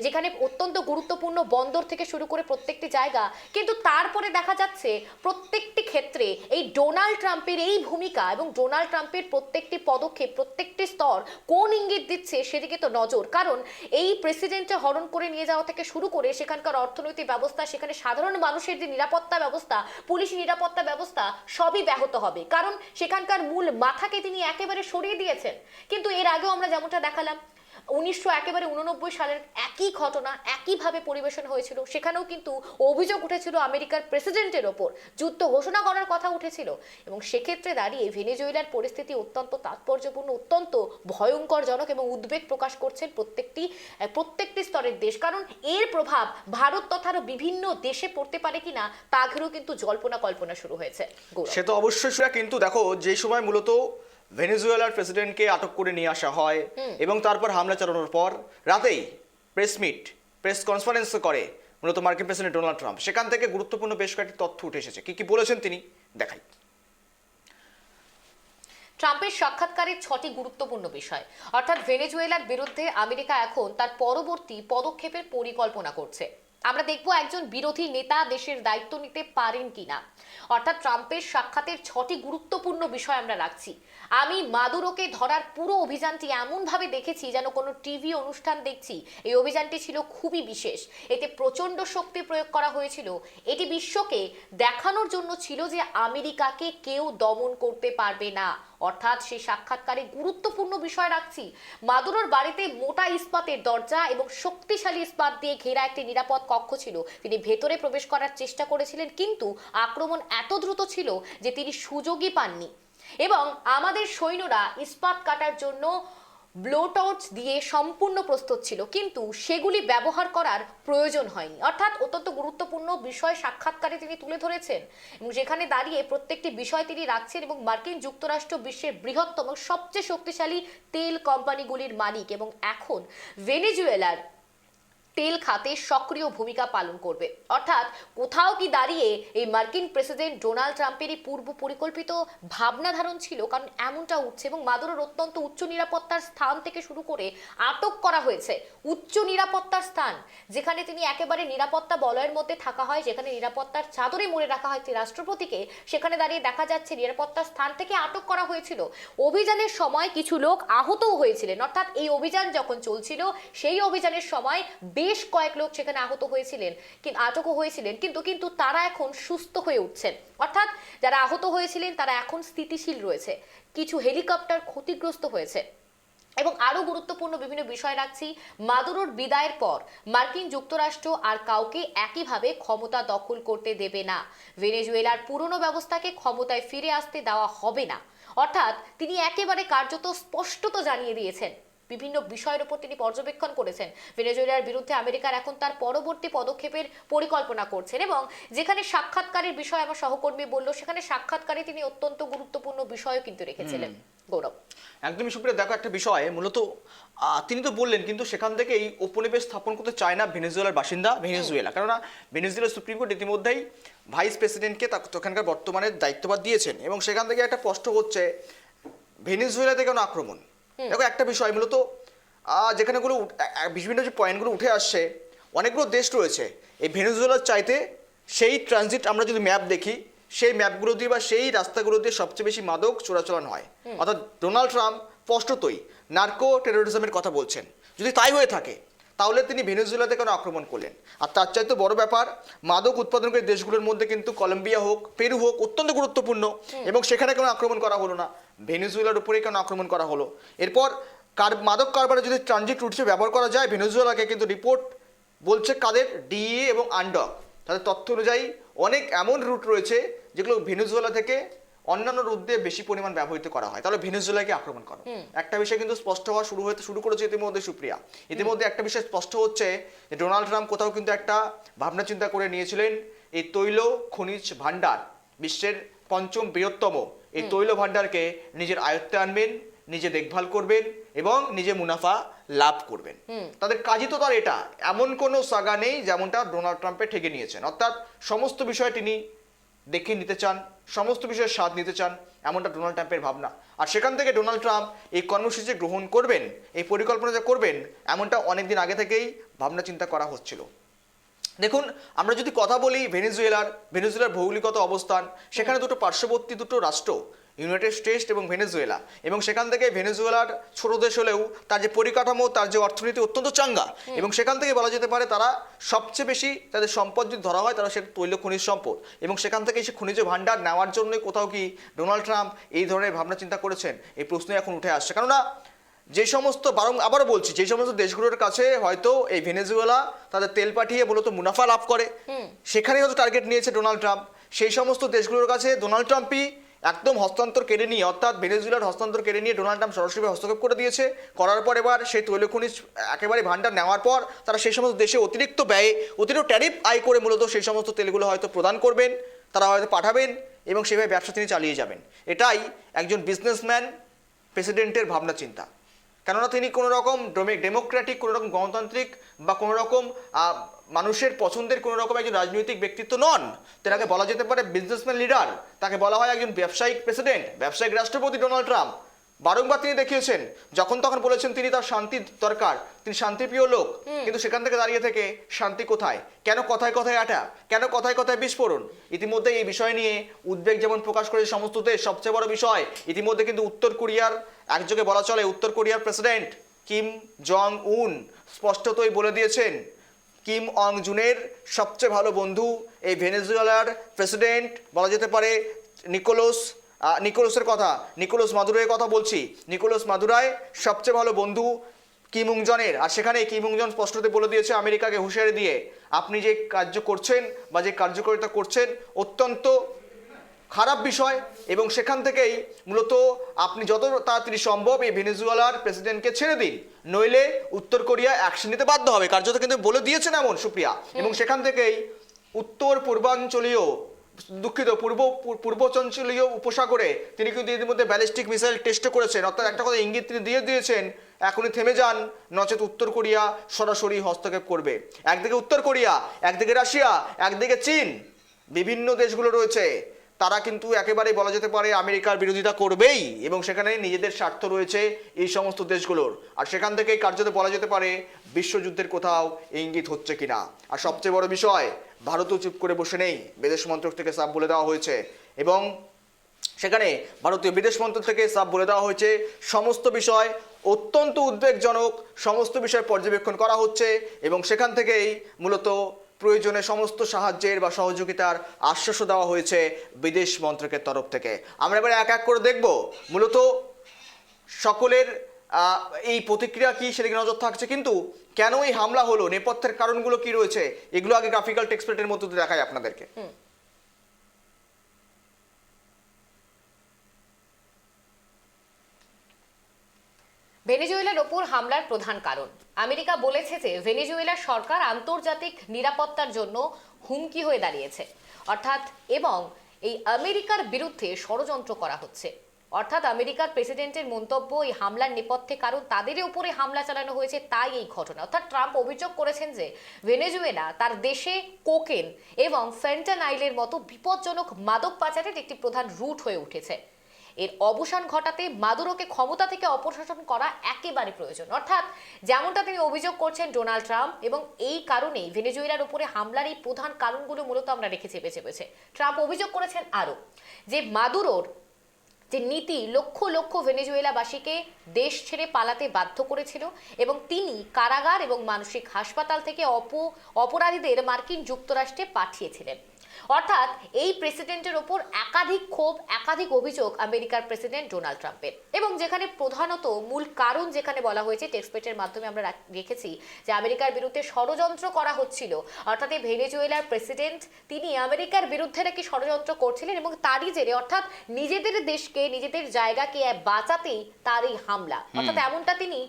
যেখানে অত্যন্ত গুরুত্বপূর্ণ বন্দর থেকে শুরু করে প্রত্যেকটি জায়গা, কিন্তু তারপরে দেখা যাচ্ছে প্রত্যেকটি ক্ষেত্রে এই ডোনাল্ড ট্রাম্পের এই ভূমিকা এবং ডোনাল্ড ট্রাম্পের প্রত্যেকটি পদক্ষেপ, প্রত্যেকটি স্তর কোন ইঙ্গিত দিচ্ছে সেদিকে তো নজর। কারণ এই প্রেসিডেন্টে হরণ করে নিয়ে যাওয়া থেকে শুরু করে সেখানকার অর্থনৈতিক ব্যবস্থা, সেখানে সাধারণ মানুষের যে নিরাপত্তা ব্যবস্থা, পুলিশ নিরাপত্তা ব্যবস্থা, সবই ব্যাহত হবে, কারণ সেখানকার মূল মাথাকে তিনি একেবারে সরিয়ে দিয়েছেন। কিন্তু এর আগেও আমরা যেমনটা দেখালাম, 1991 সালের একই ঘটনা একইভাবে পরিবেশন হয়েছিল, সেখানেও কিন্তু অভিযোগ উঠেছিল আমেরিকার প্রেসিডেন্টের ওপর, যুদ্ধ ঘোষণা করার কথা উঠেছিল। এবং সেক্ষেত্রে দাঁড়িয়ে ভেনেজুয়েলার পরিস্থিতি অত্যন্ত তাৎপর্যপূর্ণ, অত্যন্ত ভয়ঙ্করজনক, এবং উদ্বেগ প্রকাশ করছেন প্রত্যেকটি স্তরের দেশ। কারণ এর প্রভাব ভারত তথা আরো বিভিন্ন দেশে পড়তে পারে কিনা তা ঘিরেও কিন্তু জল্পনা কল্পনা শুরু হয়েছে। সে তো অবশ্যই সেটা, কিন্তু দেখো যে সময় মূলত ভেনেজুয়েলার প্রেসিডেন্টকে আটক করে নিয়ে আসা হয় এবং তারপর হামলা চালানোর পর রাতেই প্রেস কনফারেন্স করে মূলত মার্কিন প্রেসিডেন্ট ডোনাল্ড ট্রাম্প, সেখান থেকে গুরুত্বপূর্ণ বেশ কয়েকটি তথ্য উঠে এসেছে। কি বলেছেন তিনি দেখাই। ট্রাম্পের সাক্ষাৎকারের 6টি গুরুত্বপূর্ণ বিষয়, অর্থাৎ ভেনেজুয়েলার বিরুদ্ধে আমেরিকা এখন তার পরবর্তী পদক্ষেপের পরিকল্পনা করছে। আমরা দেখব একজন বিরোধী নেতা দেশের দায়িত্ব নিতে পারেন কিনা। অর্থাৎ ট্রাম্পের সাক্ষাতের 6টি গুরুত্বপূর্ণ বিষয় আমরা রাখছি। আমি মাদুরোকে ধরার পুরো অভিযানটি এমনভাবে দেখেছি যেন কোনো টিভি অনুষ্ঠান দেখছি। এই অভিযানটি ছিল খুবই বিশেষ, এতে প্রচণ্ড শক্তি প্রয়োগ করা হয়েছিল। এটি বিশ্বকে দেখানোর জন্য ছিল যে আমেরিকাকে কেউ দমন করতে পারবে না। অর্থাৎ সেই সাক্ষাৎকারে গুরুত্বপূর্ণ বিষয় রাখছি, মাদুরোর বাড়িতে মোটা ইস্পাতের দরজা এবং শক্তিশালী ইস্পাত দিয়ে ঘেরা একটি নিরাপদ কক্ষ ছিল। তিনি ভেতরে প্রবেশ করার চেষ্টা করেছিলেন, কিন্তু আক্রমণ এত দ্রুত ছিল যে তিনি সুযোগই পাননি। এবং আমাদের সৈন্যরা ইস্পাত কাটার জন্য ব্লোটর্চ দিয়ে সম্পূর্ণ প্রস্তুত ছিল, কিন্তু সেগুলি ব্যবহার করার প্রয়োজন হয়নি। অর্থাৎ অত্যন্ত গুরুত্বপূর্ণ বিষয় সাক্ষাৎকারে তিনি তুলে ধরেছেন এবং যেখানে দাঁড়িয়ে প্রত্যেকটি বিষয় তিনি রাখছেন। এবং মার্কিন যুক্তরাষ্ট্র বিশ্বের বৃহত্তম সবচেয়ে শক্তিশালী তেল কোম্পানিগুলির মালিক এবং এখন ভেনেজুয়েলার তেল খাতে সক্রিয় ভূমিকা পালন করবে। অর্থাৎ কোথাও কি দাঁড়িয়ে এই মার্কিন প্রেসিডেন্ট ডোনাল্ড ট্রাম্পেরই পূর্ব পরিকল্পিত ভাবনা ধারণ ছিল? কারণ এমনটা উঠছে এবং মাদুরোর অত্যন্ত উচ্চ নিরাপত্তার স্থান থেকে শুরু করে আটক করা হয়েছে। উচ্চ নিরাপত্তার স্থান, যেখানে তিনি একেবারে নিরাপত্তা বলয়ের মধ্যে থাকা হয়, যেখানে নিরাপত্তার চাদরে মুড়ে রাখা হয় রাষ্ট্রপতিকে, সেখানে দাঁড়িয়ে দেখা যাচ্ছে নিরাপত্তার স্থান থেকে আটক করা হয়েছিল। অভিযানের সময় কিছু লোক আহতও হয়েছিলেন। অর্থাৎ এই অভিযান যখন চলছিল সেই অভিযানের সময় বেশ কয়েক লোক সেখানে আহত হয়েছিলেন, আটকও হয়েছিলেন, কিন্তু তারা এখন সুস্থ হয়ে উঠছেন। অর্থাৎ যারা আহত হয়েছিলেন তারা এখন স্থিতিশীল রয়েছে। কিছু হেলিকপ্টার ক্ষতিগ্রস্ত হয়েছে। এবং আরো গুরুত্বপূর্ণ বিভিন্ন বিষয় রাখছি। মাদুরোর বিদায়ের পর মার্কিন যুক্তরাষ্ট্র আর কাউকে একইভাবে ক্ষমতা দখল করতে দেবে না। ভেনেজুয়েলার পুরনো ব্যবস্থাকে ক্ষমতায় ফিরে আসতে দেওয়া হবে না। অর্থাৎ তিনি একেবারে কার্যত স্পষ্টত জানিয়ে দিয়েছেন। বিভিন্ন বিষয়ের উপর তিনি পর্যবেক্ষণ করেছেন। ভেনেজুয়েলার বিরুদ্ধে আমেরিকার এখন তার পরবর্তী পদক্ষেপের পরিকল্পনা করছেন। এবং যেখানে সাক্ষাৎকারের বিষয় আমার সহকর্মী বলল, সেখানে সাক্ষাৎকারে তিনি অত্যন্ত গুরুত্বপূর্ণ বিষয়ও কিন্তু রেখেছিলেন। গৌরব, একদমই সুপ্রিয়া, দেখো একটা বিষয় মূলত তিনি তো বললেন, কিন্তু সেখান থেকে এই উপনিবেশ স্থাপন করতে চায় না ভেনেজুয়েলার বাসিন্দা ভেনেজুয়েলা। কেননা ভেনেজুয়েলার সুপ্রিম কোর্ট ইতিমধ্যেই ভাইস প্রেসিডেন্টকে ওখানকার বর্তমানে দায়িত্বভার দিয়েছেন এবং সেখান থেকে একটা প্রশ্ন হচ্ছে ভেনেজুয়েলাতে কেন আক্রমণ। দেখো একটা বিষয় মূলত যেখানে বিভিন্ন যে পয়েন্টগুলো উঠে আসছে, অনেকগুলো দেশ রয়েছে এই ভেনেজুয়েলার চাইতে সেই ট্রানজিট আমরা যদি ম্যাপ দেখি, সেই ম্যাপগুলো দিয়ে বা সেই রাস্তাগুলো দিয়ে সবচেয়ে বেশি মাদক চোরাচালান হয়। অর্থাৎ ডোনাল্ড ট্রাম্প স্পষ্টতই নার্কো টেরোরিজমের কথা বলছেন। যদি তাই হয়ে থাকে তাহলে তিনি ভেনেজুয়েলাতে কেন আক্রমণ করলেন? আর তার চাইতে বড় ব্যাপার, মাদক উৎপাদনকারী দেশগুলোর মধ্যে কিন্তু কলম্বিয়া হোক, পেরু হোক অত্যন্ত গুরুত্বপূর্ণ, এবং সেখানে কেন আক্রমণ করা হলো না? ভেনেজুয়েলার উপরেই কেন আক্রমণ করা হলো? এরপর মাদক কারবারে যদি ট্রানজিট রুট হিসেবে ব্যবহার করা যায় ভেনেজুয়েলাকে, কিন্তু রিপোর্ট বলছে কাদের ডিএ এবং আনডক তাদের তথ্য অনুযায়ী অনেক এমন রুট রয়েছে যেগুলো ভেনেজুয়েলা থেকে অন্যান্য রুট দিয়ে বেশি পরিমাণ ব্যবহৃত করা হয়। তাহলে ভেনেজুয়েলাকে আক্রমণ করো। একটা বিষয় কিন্তু স্পষ্ট হওয়া শুরু করেছে ইতিমধ্যে সুপ্রিয়া। ইতিমধ্যে একটা বিষয় স্পষ্ট হচ্ছে যে ডোনাল্ড ট্রাম্প কোথাও কিন্তু একটা ভাবনা চিন্তা করে নিয়েছিলেন, এই তৈল খনিজ ভান্ডার, বিশ্বের ৫ম বৃহত্তম এই তৈল ভান্ডারকে নিজের আয়ত্তে আনবেন, নিজে দেখভাল করবেন এবং নিজে মুনাফা লাভ করবেন। তাদের কাজই তো তার এটা। এমন কোনো সাগা নেই যেমনটা ডোনাল্ড ট্রাম্পে ঠেকে নিয়েছেন। অর্থাৎ সমস্ত বিষয় তিনি দেখে নিতে চান, সমস্ত বিষয়ের স্বাদ নিতে চান, এমনটা ডোনাল্ড ট্রাম্পের ভাবনা। আর সেখান থেকে ডোনাল্ড ট্রাম্প এই কর্মসূচি গ্রহণ করবেন, এই পরিকল্পনা যে করবেন, এমনটা অনেকদিন আগে থেকেই ভাবনা চিন্তা করা হচ্ছিল। দেখুন, আমরা যদি কথা বলি ভেনেজুয়েলার ভৌগোলিকগত অবস্থান, সেখানে দুটো পার্শ্ববর্তী দুটো রাষ্ট্র, ইউনাইটেড স্টেটস এবং ভেনেজুয়েলা, এবং সেখান থেকে ভেনেজুয়েলার ছোট দেশ হলেও তার যে পরিকাঠামো, তার যে অর্থনীতি অত্যন্ত চাঙ্গা, এবং সেখান থেকে বলা যেতে পারে তারা সবচেয়ে বেশি তাদের সম্পদ যদি ধরা হয় তারা সেটা তৈল খনিজ সম্পদ, এবং সেখান থেকে সে খনিজ ভাণ্ডার নেওয়ার জন্যই কোথাও কি ডোনাল্ড ট্রাম্প এই ধরনের ভাবনা চিন্তা করেছেন, এই প্রশ্ন এখন উঠে আসছে। কেননা যে সমস্ত আবারও বলছি, যে সমস্ত দেশগুলোর কাছে হয়তো এই ভেনেজুয়েলা তাদের তেল পাঠিয়ে মূলত মুনাফা লাভ করে, সেখানে হয়তো টার্গেট নিয়েছে ডোনাল্ড ট্রাম্প। সেই সমস্ত দেশগুলোর কাছে ডোনাল্ড ট্রাম্পই একদম হস্তান্তর কেড়ে নিয়ে, অর্থাৎ ভেনেজুয়েলার হস্তান্তর কেড়ে নিয়ে ডোনাল্ড ট্রাম্প সরাসরি হস্তক্ষেপ করে দিয়েছে। করার পর এবার সেই তৈল খনিজ একেবারে ভান্ডার নেওয়ার পর তারা সেই সমস্ত দেশে অতিরিক্ত ট্যারিফ আয় করে মূলত সেই সমস্ত তেলগুলো হয়তো প্রদান করবেন, তারা হয়তো পাঠাবেন, এবং সেভাবে ব্যবসা তিনি চালিয়ে যাবেন। এটাই একজন বিজনেসম্যান প্রেসিডেন্টের ভাবনা চিন্তা। কেননা তিনি কোনো রকম ডেমোক্রেটিক, কোনো রকম গণতান্ত্রিক বা কোনো রকম মানুষের পছন্দের কোনো রকম একজন রাজনৈতিক ব্যক্তিত্ব নন। তেনাকে বলা যেতে পারে বিজনেসম্যান লিডার। তাকে বলা হয় একজন ব্যবসায়িক প্রেসিডেন্ট, ব্যবসায়িক রাষ্ট্রপতি ডোনাল্ড ট্রাম্প। বারংবার তিনি দেখিয়েছেন, যখন তখন বলেছেন তিনি তার শান্তি দরকার, তিনি শান্তিপ্রিয় লোক, কিন্তু সেখান থেকে দাঁড়িয়ে থেকে শান্তি কোথায়? কেন কথায় কথায় আটা? কেন কথায় কথায় বিস্ফোরণ? ইতিমধ্যে এই বিষয় নিয়ে উদ্বেগ যেমন প্রকাশ করেছে সমস্ত দেশ, সবচেয়ে বড় বিষয় ইতিমধ্যে কিন্তু উত্তর কোরিয়ার, একযোগে বলা চলে উত্তর কোরিয়ার প্রেসিডেন্ট কিম জং উন স্পষ্টতই বলে দিয়েছেন কিম অং জুনের সবচেয়ে ভালো বন্ধু এই ভেনেজুয়েলার প্রেসিডেন্ট, বলা যেতে পারে নিকোলাস মাদুরোর কথা বলছি। নিকোলাস মাদুরায় সবচেয়ে ভালো বন্ধু কিম উং জনের। আর সেখানে কিম উং জন স্পষ্টতই বলে দিয়েছে আমেরিকাকে হুঁশিয়ারি দিয়ে, আপনি যে কার্য করছেন বা যে কার্যকারিতা করছেন অত্যন্ত খারাপ বিষয়, এবং সেখান থেকেই মূলত আপনি যত তাড়াতাড়ি সম্ভব এই ভেনেজুয়েলার প্রেসিডেন্টকে ছেড়ে দিন, নইলে উত্তর কোরিয়া অ্যাকশন নিতে বাধ্য হবে, কার্যত কিন্তু বলে দিয়েছেন এমন সুপ্রিয়া। এবং সেখান থেকেই উত্তর পূর্বাঞ্চলীয় পূর্বাঞ্চলীয় উপসাগরে তিনি কিন্তু ইতিমধ্যে ব্যালিস্টিক মিসাইল টেস্ট করেছেন, অর্থাৎ একটা কথা ইঙ্গিত তিনি দিয়ে দিয়েছেন এখনই থেমে যান, নচেত উত্তর কোরিয়া সরাসরি হস্তক্ষেপ করবে। একদিকে উত্তর কোরিয়া, একদিকে রাশিয়া, একদিকে চীন, বিভিন্ন দেশগুলো রয়েছে, তারা কিন্তু একেবারে বলা যেতে পারে আমেরিকার বিরোধিতা করবেই, এবং সেখানে নিজেদের স্বার্থ রয়েছে এই সমস্ত দেশগুলোর। আর সেখান থেকেই কার্যত বলা যেতে পারে বিশ্বযুদ্ধের কোথাও ইঙ্গিত হচ্ছে কিনা। আর সবচেয়ে বড় বিষয়, ভারতও চুপ করে বসে নেই, বিদেশ মন্ত্রক থেকে সাফ বলে দেওয়া হয়েছে, এবং সেখানে ভারতীয় বিদেশ মন্ত্রক থেকে সাফ বলে দেওয়া হয়েছে সমস্ত বিষয় অত্যন্ত উদ্বেগজনক, সমস্ত বিষয় পর্যবেক্ষণ করা হচ্ছে, এবং সেখান থেকেই মূলত প্রয়োজনে সমস্ত সাহায্যের বা সহযোগিতার আশ্বাসও দেওয়া হয়েছে বিদেশ মন্ত্রকের তরফ থেকে। আমরা এবার এক এক করে দেখব মূলত সকলের এই প্রতিক্রিয়া কি সেদিকে নজর থাকছে, কিন্তু কেন এই হামলা হলো, নেপথ্যের কারণগুলো কি রয়েছে, এগুলো আগে গ্রাফিক্যাল টেক্সপ্লেটের মধ্যে দিয়ে দেখাই আপনাদেরকে। ভেনেজুয়েলার ওপর হামলার প্রধান কারণ আমেরিকা বলেছে যে ভেনেজুয়েলার সরকার আন্তর্জাতিক নিরাপত্তার জন্য হুমকি হয়ে দাঁড়িয়েছে, অর্থাৎ এবং এই আমেরিকার বিরুদ্ধে ষড়যন্ত্র করা হচ্ছে। অর্থাৎ আমেরিকার প্রেসিডেন্টের মন্তব্য এই হামলার নেপথ্যে কারণ তাদের উপরে হামলা চালানো হয়েছে, তাই এই ঘটনা। অর্থাৎ ট্রাম্প অভিযোগ করেছেন যে ভেনেজুয়েলা তার দেশে কোকেন এবং ফেন্টানাইলের মতো বিপজ্জনক মাদক পাচারের একটি প্রধান রুট হয়ে উঠেছে। এর অবসান ঘটাতে মাদুরোকে ক্ষমতা থেকে অপসারণ করা একেবারে প্রয়োজন, অর্থাৎ যেমনটা তিনি অভিযোগ করছেন ডোনাল্ড ট্রাম্প, এবং এই কারণেই ভেনেজুয়েলার উপরে হামলার এই প্রধান কারণগুলো মূলত আমরা রেখেছি বেছে বেছে। ট্রাম্প অভিযোগ করেছেন আরও যে মাদুরোর যে নীতি লক্ষ লক্ষ ভেনেজুয়েলাবাসীকে দেশ ছেড়ে পালাতে বাধ্য করেছিল, এবং তিনি কারাগার এবং মানসিক হাসপাতাল থেকে অপরাধীদের মার্কিন যুক্তরাষ্ট্রে পাঠিয়েছিলেন। অর্থাৎ এই প্রেসিডেন্টের ওপর একাধিক ক্ষোভ, একাধিক অভিযোগ আমেরিকার প্রেসিডেন্ট ডোনাল্ড ট্রাম্পের, এবং যেখানে প্রধানত মূল কারণ যেখানে বলা হয়েছে টেক্সপেটের মাধ্যমে আমরা রেখেছি যে আমেরিকার বিরুদ্ধে ষড়যন্ত্র করা হচ্ছিল, অর্থাৎ এই ভেনেজুয়েলার প্রেসিডেন্ট তিনি আমেরিকার বিরুদ্ধে নাকি ষড়যন্ত্র করছিলেন, এবং তারই জেরে অর্থাৎ নিজেদের দেশকে নিজেদের জায়গাকে বাঁচাতেই তার এই হামলা, অর্থাৎ এমনটা তিনি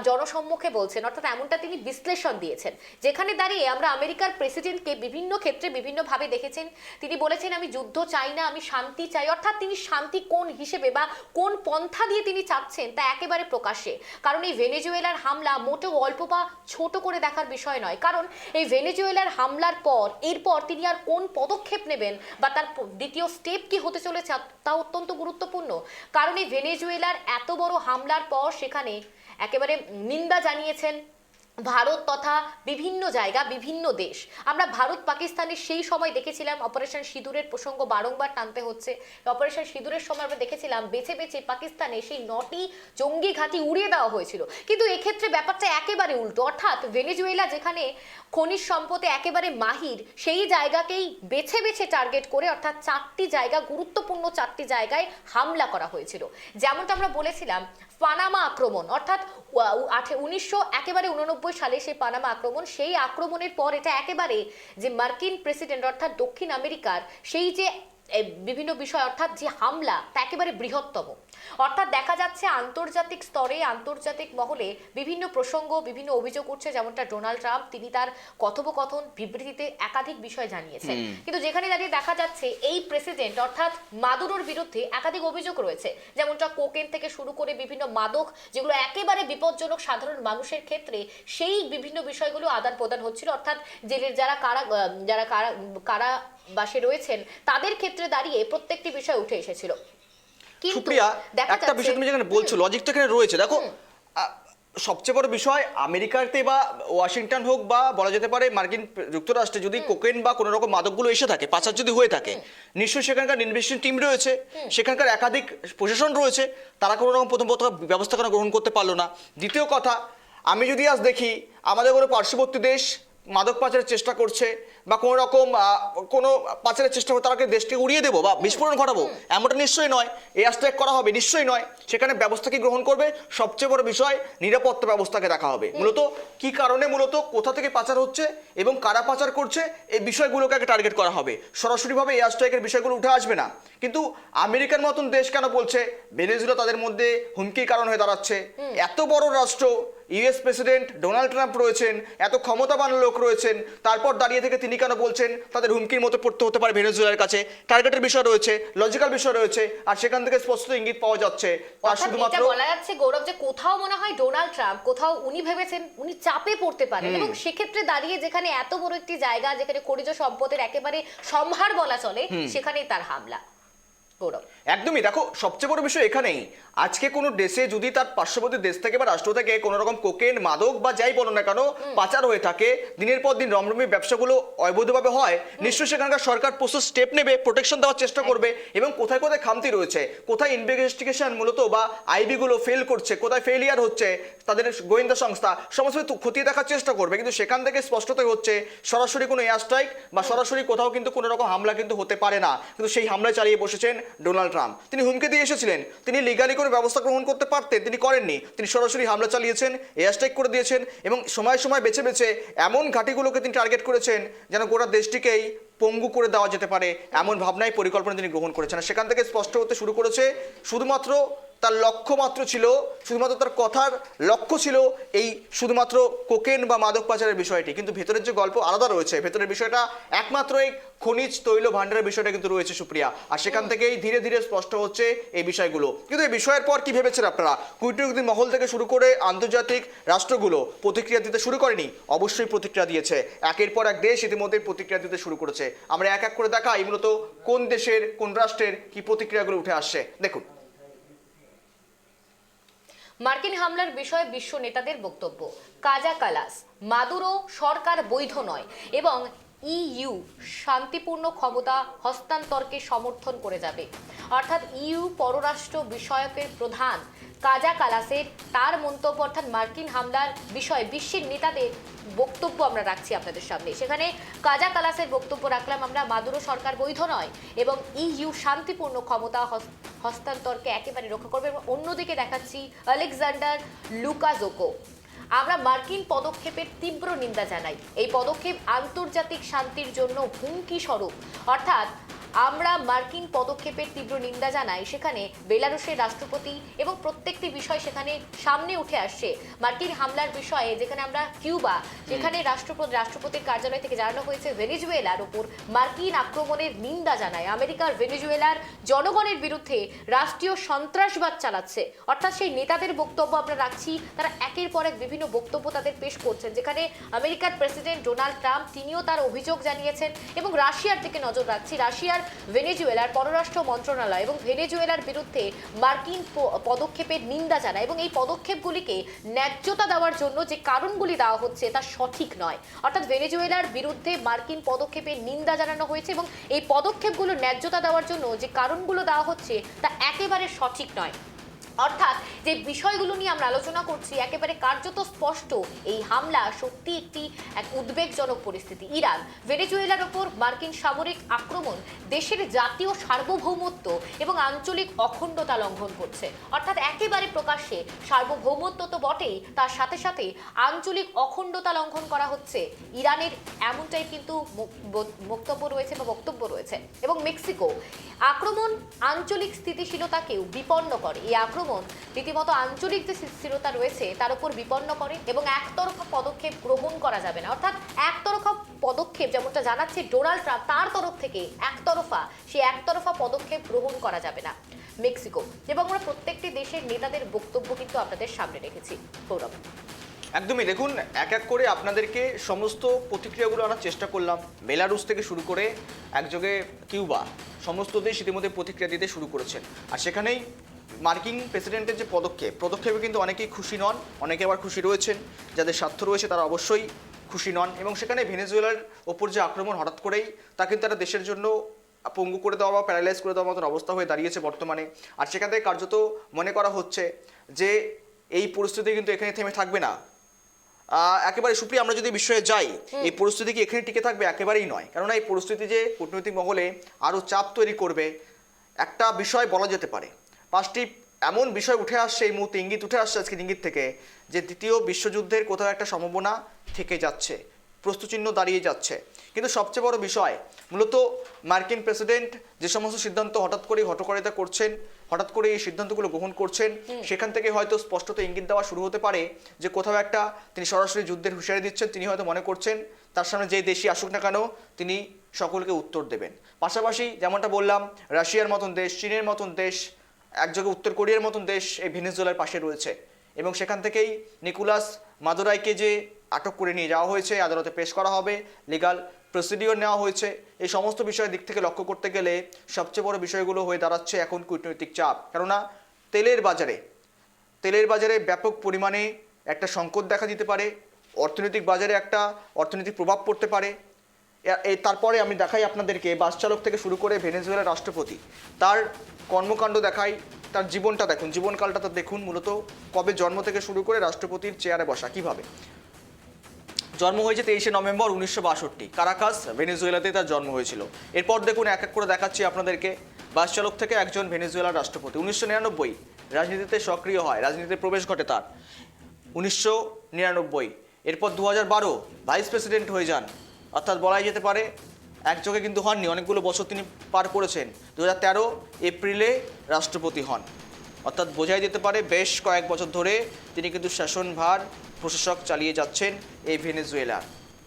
জনসম্মুখে বলছেন, অর্থাৎ এমনটা তিনি বিশ্লেষণ দিয়েছেন, যেখানে দাঁড়িয়ে আমরা আমেরিকার প্রেসিডেন্টকে বিভিন্ন ক্ষেত্রে বিভিন্নভাবে দেখেছেন। তিনি বলেছেন আমি যুদ্ধ চাই না, আমি শান্তি চাই, অর্থাৎ তিনি শান্তি কোন হিসেবে বা কোন পন্থা দিয়ে তিনি চাচ্ছেন তা একেবারে প্রকাশ্যে। কারণ এই ভেনেজুয়েলার হামলা মোটেও অল্প বা ছোট করে দেখার বিষয় নয়, কারণ এই ভেনেজুয়েলার হামলার পর এরপর তিনি আর কোন পদক্ষেপ নেবেন বা তার দ্বিতীয় স্টেপ কি হতে চলেছে তা অত্যন্ত গুরুত্বপূর্ণ। কারণ এই ভেনেজুয়েলার এত বড় হামলার পর সেখানে একেবারে নিন্দা জানিয়েছেন ভারত তথা বিভিন্ন জায়গা, বিভিন্ন দেশ। আমরা ভারত পাকিস্তানের সেই সময় দেখেছিলাম অপারেশন সিঁদুরের প্রসঙ্গ বারংবার টানতে হচ্ছে। অপারেশন সিঁদুরের সময় আমরা দেখেছিলাম বেছে বেছে পাকিস্তানে সেই 9টি জঙ্গি ঘাঁটি উড়িয়ে দেওয়া হয়েছিল, কিন্তু এক্ষেত্রে ব্যাপারটা একেবারে উল্টো। অর্থাৎ ভেনেজুয়েলা যেখানে খনিজ সম্পদে একেবারে মাহির, সেই জায়গাকেই বেছে বেছে টার্গেট করে অর্থাৎ 4টি জায়গা, গুরুত্বপূর্ণ 4টি জায়গায় হামলা করা হয়েছিল। যেমনটা আমরা বলেছিলাম পানামা আক্রমণ, অর্থাৎ 1999 সালে সেই পানামা আক্রমণ, সেই আক্রমণের পর এটা একেবারে যে মার্কিন প্রেসিডেন্ট অর্থাৎ দক্ষিণ আমেরিকার সেই যে বিভিন্ন বিষয় অর্থাৎ যে হামলা তা একেবারে বৃহত্তম। অর্থাৎ দেখা যাচ্ছে আন্তর্জাতিক স্তরে, আন্তর্জাতিক মহলে বিভিন্ন প্রসঙ্গ, বিভিন্ন অভিযোগ উঠছে, যেমনটা ডোনাল্ড ট্রাম্প তিনি তার কথোপকথন বিবৃতিতে একাধিক বিষয় জানিয়েছেন, কিন্তু যেখানে দাঁড়িয়ে দেখা যাচ্ছে এই প্রেসিডেন্ট অর্থাৎ মাদুরোর বিরুদ্ধে একাধিক অভিযোগ রয়েছে, যেমনটা কোকেন থেকে শুরু করে বিভিন্ন মাদক যেগুলো একেবারে বিপজ্জনক সাধারণ মানুষের ক্ষেত্রে, সেই বিভিন্ন বিষয়গুলো আদান প্রদান হচ্ছিল। অর্থাৎ জেলের যারা কারাবাসে রয়েছেন তাদের ক্ষেত্রে দাঁড়িয়ে প্রত্যেকটি বিষয় উঠে এসেছিল। সুপ্রিয়া, একটা বিষয় তুমি যেখানে বলছো লজিক তো এখানে রয়েছে। দেখো সবচেয়ে বড় বিষয় আমেরিকাতে বা ওয়াশিংটন হোক বা বলা যেতে পারে মার্কিন যুক্তরাষ্ট্রে যদি কোকেন বা কোনো রকম মাদকগুলো এসে থাকে, পাচার যদি হয়ে থাকে, নিশ্চয়ই সেখানকার ইনভেস্টিগেশন টিম রয়েছে, সেখানকার একাধিক প্রশাসন রয়েছে, তারা কোনো রকম প্রথম ব্যবস্থা গ্রহণ করতে পারলো না। দ্বিতীয় কথা, আমি যদি আজ দেখি আমাদের কোনো পার্শ্ববর্তী দেশ মাদক পাচারের চেষ্টা করছে বা কোনো রকম কোনো পাচারের চেষ্টা করে তাকে দেশকে উড়িয়ে দেবো বা বিস্ফোরণ ঘটাবো, এমনটা নিশ্চয়ই নয়। এয়ার স্ট্রাইক করা হবে নিশ্চয়ই নয়। সেখানে ব্যবস্থা কি গ্রহণ করবে? সবচেয়ে বড় বিষয় নিরাপত্তা ব্যবস্থাকে দেখা হবে। মূলত কি কারণে, মূলত কোথা থেকে পাচার হচ্ছে এবং কারা পাচার করছে, এই বিষয়গুলোকে আগে টার্গেট করা হবে। সরাসরিভাবে এয়ার স্ট্রাইকের বিষয়গুলো উঠে আসবে না। কিন্তু আমেরিকার মতন দেশ কেন বলছে ভেনেজুয়েলা তাদের মধ্যে হুমকির কারণ হয়ে দাঁড়াচ্ছে? এত বড় রাষ্ট্র, ইউএস প্রেসিডেন্ট ডোনাল্ড ট্রাম্প রয়েছেন, এত ক্ষমতাবান লোক রয়েছেন, তারপর দাঁড়িয়ে থেকে তিনি কেন বলছেন তাদের হুমকির মতো পড়তে হতে পারে ভেনেজুয়েলার কাছে? টার্গেটের বিষয় রয়েছে, লজিক্যাল বিষয় রয়েছে, আর সেখান থেকে স্পষ্ট ইঙ্গিত পাওয়া যাচ্ছে তার শুধুমাত্র বলা যাচ্ছে গৌরব যে কোথাও মনে হয় ডোনাল্ড ট্রাম্প, কোথাও উনি ভেবেছেন উনি চাপে পড়তে পারেন, এবং সেক্ষেত্রে দাঁড়িয়ে যেখানে এত বড় একটি জায়গা যেখানে খনিজ সম্পদের একেবারে সম্ভার বলা চলে, সেখানেই তার হামলা। গৌরব, একদমই, দেখো সবচেয়ে বড় বিষয় এখানেই, আজকে কোনো দেশে যদি তার পার্শ্ববর্তী দেশ থেকে বা রাষ্ট্র থেকে কোনো রকম কোকেন, মাদক বা যাই বলো না কেন পাচার হয়ে থাকে, দিনের পর দিন রমরমি ব্যবসাগুলো অবৈধভাবে হয়, নিশ্চয়ই সেখানকার সরকার প্রচুর স্টেপ নেবে, প্রোটেকশন দেওয়ার চেষ্টা করবে, এবং কোথায় কোথায় খামতি রয়েছে, কোথায় ইনভেস্টিগেশন মূলত বা আইবি গুলো ফেল করছে, কোথায় ফেলিয়ার হচ্ছে, তাদের গোয়েন্দা সংস্থা সমস্ত কিছু খতিয়ে দেখার চেষ্টা করবে। কিন্তু সেখান থেকে স্পষ্টতই হচ্ছে সরাসরি কোনো এয়ার স্ট্রাইক বা সরাসরি কোথাও কিন্তু কোনো রকম হামলা কিন্তু হতে পারে না। কিন্তু সেই হামলায় চালিয়ে বসেছেন ডোনাল্ড ট্রাম্প। তিনি হুমকি দিয়ে এসেছিলেন, তিনি লিগালি কোনো ব্যবস্থা গ্রহণ করতে পারতেন, তিনি করেননি। তিনি সরাসরি হামলা চালিয়েছেন, এয়ার স্ট্রাইক করে দিয়েছেন, এবং সময় সময় বেছে বেছে এমন ঘাঁটিগুলোকে তিনি টার্গেট করেছেন যেন গোটা দেশটিকেই পঙ্গু করে দেওয়া যেতে পারে, এমন ভাবনায় পরিকল্পনা তিনি গ্রহণ করেছেন। আর সেখান থেকে স্পষ্ট হতে শুরু করেছে শুধুমাত্র তার লক্ষ্য মাত্র ছিল, শুধুমাত্র তার কথার লক্ষ্য ছিল এই শুধুমাত্র কোকেন বা মাদক পাচারের বিষয়টি, কিন্তু ভেতরের যে গল্প আলাদা রয়েছে, ভেতরের বিষয়টা একমাত্র এই খনিজ তৈল ভাণ্ডারের বিষয়টা কিন্তু রয়েছে সুপ্রিয়া। আর সেখান থেকেই ধীরে ধীরে স্পষ্ট হচ্ছে এই বিষয়গুলো। কিন্তু এই বিষয়ের পর কি ভেবেছেন আপনারা? কূটনৈতিক মহল থেকে শুরু করে আন্তর্জাতিক রাষ্ট্রগুলো প্রতিক্রিয়া দিতে শুরু করেনি? অবশ্যই প্রতিক্রিয়া দিয়েছে। একের পর এক দেশ ইতিমধ্যে প্রতিক্রিয়া দিতে শুরু করেছে। আমরা এক এক করে দেখাই মূলত কোন দেশের, কোন রাষ্ট্রের কি প্রতিক্রিয়াগুলো উঠে আসছে। দেখুন, মার্কিন হামলার বিষয়ে বিশ্ব নেতাদের বক্তব্য। কাজা কালাস, মাদুরো সরকার বৈধ নয় এবং ইইউ শান্তিপূর্ণ ক্ষমতা হস্তান্তরকে সমর্থন করে যাবে। অর্থাৎ ইইউ পররাষ্ট্র বিষয়কের প্রধান কাজা কালাসের তার মন্তব্য, অর্থাৎ মার্কিন হামলার বিষয়ে বিশ্বের নেতাদের বক্তব্য আমরা রাখছি আপনাদের সামনে। সেখানে কাজা কালাসের বক্তব্য রাখলাম আমরা, মাদুরো সরকার বৈধ নয় এবং ইইউ শান্তিপূর্ণ ক্ষমতা হস্তান্তরকে একেবারে রক্ষা করবে। এবং অন্যদিকে দেখাচ্ছি আলেকজান্ডার লুকাজোকো, আমরা মার্কিন পদক্ষেপের তীব্র নিন্দা জানাই, এই পদক্ষেপ আন্তর্জাতিক শান্তির জন্য হুমকি স্বরূপ। অর্থাৎ আমরা মার্কিন পদক্ষেপের তীব্র নিন্দা জানাই। সেখানে বেলারুশের রাষ্ট্রপতি এবং প্রত্যেকটি বিষয় সেখানে সামনে উঠে আসছে। মার্কিন হামলার বিষয়ে যেখানে আমরা কিউবা, যেখানে রাষ্ট্রপতির কার্যালয় থেকে জানানো হয়েছে ভেনেজুয়েলার ওপর মার্কিন আক্রমণের নিন্দা জানায়। আমেরিকার ভেনেজুয়েলার জনগণের বিরুদ্ধে রাষ্ট্রীয় সন্ত্রাসবাদ চালাচ্ছে। অর্থাৎ সেই নেতাদের বক্তব্য আমরা রাখছি, তারা একের পর এক বিভিন্ন বক্তব্য তাদের পেশ করছেন। যেখানে আমেরিকার প্রেসিডেন্ট ডোনাল্ড ট্রাম্প তিনিও তার অভিযোগ জানিয়েছেন। এবং রাশিয়ার দিকে নজর রাখছি, রাশিয়ার ভেনেজুয়েলার পররাষ্ট্র মন্ত্রণালয় এবং ভেনেজুয়েলার বিরুদ্ধে মার্কিন পদক্ষেপের নিন্দা জানায় এবং এই পদক্ষেপগুলিকে ন্যায্যতা দেওয়ার জন্য যে কারণগুলি দেওয়া হচ্ছে তা সঠিক নয়। অর্থাৎ ভেনেজুয়েলার বিরুদ্ধে মার্কিন পদক্ষেপের নিন্দা জানানো হয়েছে এবং এই পদক্ষেপগুলো ন্যায্যতা দেওয়ার জন্য যে কারণগুলো দেওয়া হচ্ছে তা একেবারে সঠিক নয়। অর্থাৎ যে বিষয়গুলো নিয়ে আমরা আলোচনা করছি একেবারে কার্যত স্পষ্ট, এই হামলা সত্যি একটি এক উদ্বেগজনক পরিস্থিতি। ইরান ভেনেজুয়েলার ওপর মার্কিন সামরিক আক্রমণ দেশের জাতীয় সার্বভৌমত্ব এবং আঞ্চলিক অখণ্ডতা লঙ্ঘন করছে। অর্থাৎ একেবারে প্রকাশ্যে সার্বভৌমত্ব তো বটেই, তার সাথে সাথে আঞ্চলিক অখণ্ডতা লঙ্ঘন করা হচ্ছে ইরানের, এমনটাই কিন্তু বক্তব্য রয়েছে। এবং মেক্সিকো আক্রমণ আঞ্চলিক স্থিতিশীলতাকেও বিপন্ন করে। এই আক্রমণ রীতিমতো আঞ্চলিক যে স্থিরতা রয়েছে তার উপর বিপন্ন করে এবং একতরফা পদক্ষেপ গ্রহণ করা যাবে না। অর্থাৎ একতরফা পদক্ষেপ যেমনটা জানাচ্ছে ডোনাল্ড ট্রাম্প তার তরফ থেকে একতরফা পদক্ষেপ গ্রহণ করা যাবে না মেক্সিকো। এবং আমরা প্রত্যেকটি দেশের নেতাদের বক্তব্য কিন্তু আপনাদের সামনে রেখেছি। গৌরব, একদমই দেখুন, এক এক করে আপনাদেরকে সমস্ত প্রতিক্রিয়াগুলো আনার চেষ্টা করলাম। বেলারুশ থেকে শুরু করে একযোগে কিউবা, সমস্ত দেশ ইতিমধ্যে প্রতিক্রিয়া দিতে শুরু করেছেন। আর সেখানেই মার্কিন প্রেসিডেন্টের যে পদক্ষেপে কিন্তু অনেকেই খুশি নন, অনেকে আবার খুশি রয়েছেন। যাদের স্বার্থ রয়েছে তারা অবশ্যই খুশি নন। এবং সেখানে ভেনেজুয়েলার ওপর যে আক্রমণ হঠাৎ করেই তা কিন্তু তারা দেশের জন্য পঙ্গু করে দেওয়া বা প্যারালাইজ করে দেওয়ার মতন অবস্থা হয়ে দাঁড়িয়েছে বর্তমানে। আর সেখান থেকে কার্যত মনে করা হচ্ছে যে এই পরিস্থিতি কিন্তু এখানে থেমে থাকবে না। একেবারে সুপ্রিয়া, আমরা যদি বিষয়ে যাই, এই পরিস্থিতি কি এখানে টিকে থাকবে? একেবারেই নয়। কেননা এই পরিস্থিতি যে কূটনৈতিক মহলে আরো চাপ তৈরি করবে, একটা বিষয় বলা যেতে পারে। 5টি এমন বিষয় উঠে আসছে এই মুহূর্তে, ইঙ্গিত উঠে আসছে আজকের ইঙ্গিত থেকে, যে দ্বিতীয় বিশ্বযুদ্ধের কোথাও একটা সম্ভাবনা থেকে যাচ্ছে, প্রশ্নচিহ্ন দাঁড়িয়ে যাচ্ছে। কিন্তু সবচেয়ে বড় বিষয় মূলত মার্কিন প্রেসিডেন্ট যে সমস্ত সিদ্ধান্ত হঠাৎ করে হঠকারিতা করছেন, হঠাৎ করে এই সিদ্ধান্তগুলো গ্রহণ করছেন, সেখান থেকে হয়তো স্পষ্টত ইঙ্গিত দেওয়া শুরু হতে পারে যে কোথাও একটা তিনি সরাসরি যুদ্ধের হুঁশিয়ারি দিচ্ছেন। তিনি হয়তো মনে করছেন তার সামনে যে দেশই আসুক না কেন তিনি সকলকে উত্তর দেবেন। পাশাপাশি যেমনটা বললাম, রাশিয়ার মতন দেশ, চীনের মতন দেশ, একযোগে উত্তর কোরিয়ার মতন দেশ এই ভেনেজুয়েলার পাশে রয়েছে, এবং সেখান থেকেই নিকোলাস মাদুরাইকে যে আটক করে নিয়ে যাওয়া হয়েছে, আদালতে পেশ করা হবে, লিগাল প্রসিডিওর নেওয়া হয়েছে, এই সমস্ত বিষয়ের দিক থেকে লক্ষ্য করতে গেলে সবচেয়ে বড় বিষয়গুলো হয়ে দাঁড়াচ্ছে এখন কূটনৈতিক চাপ। কেননা তেলের বাজারে ব্যাপক পরিমাণে একটা সংকট দেখা দিতে পারে, অর্থনৈতিক বাজারে একটা অর্থনৈতিক প্রভাব পড়তে পারে। তারপরে আমি দেখাই আপনাদেরকে বাস চালক থেকে শুরু করে ভেনেজুয়েলার রাষ্ট্রপতি, তার কর্মকাণ্ড দেখাই, তার জীবনটা দেখুন, জীবনকালটা তার দেখুন, মূলত কবে জন্ম থেকে শুরু করে রাষ্ট্রপতির চেয়ারে বসা কিভাবে। জন্ম হয়েছে 23শে নভেম্বর 1962, কারাকাস ভেনেজুয়েলাতে তার জন্ম হয়েছিল। এরপর দেখুন এক এক করে দেখাচ্ছি আপনাদেরকে। বাস চালক থেকে একজন ভেনেজুয়েলার রাষ্ট্রপতি, 1999 রাজনীতিতে সক্রিয় হয়, রাজনীতিতে প্রবেশ ঘটে তার 1999। এরপর 2012 ভাইস প্রেসিডেন্ট হয়ে যান, অর্থাৎ বলাই যেতে পারে একযোগে কিন্তু হননি, অনেকগুলো বছর তিনি পার করেছেন। 2013 এপ্রিলে রাষ্ট্রপতি হন, অর্থাৎ বোঝাই যেতে পারে বেশ কয়েক বছর ধরে তিনি কিন্তু শাসনভার প্রশাসক চালিয়ে যাচ্ছেন এই ভেনেজুয়েলার।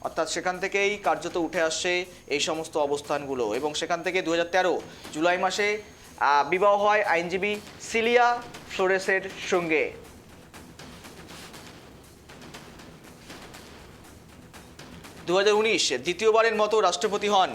অর্থাৎ সেখান থেকেই কার্যত উঠে আসছে এই সমস্ত অবস্থানগুলো, এবং সেখান থেকে 2013 জুলাই মাসে বিবাহ হয় আইনজীবী সিলিয়া ফ্লোরেসের সঙ্গে। 2019 দ্বিতীয়বারের মতো রাষ্ট্রপতি হন,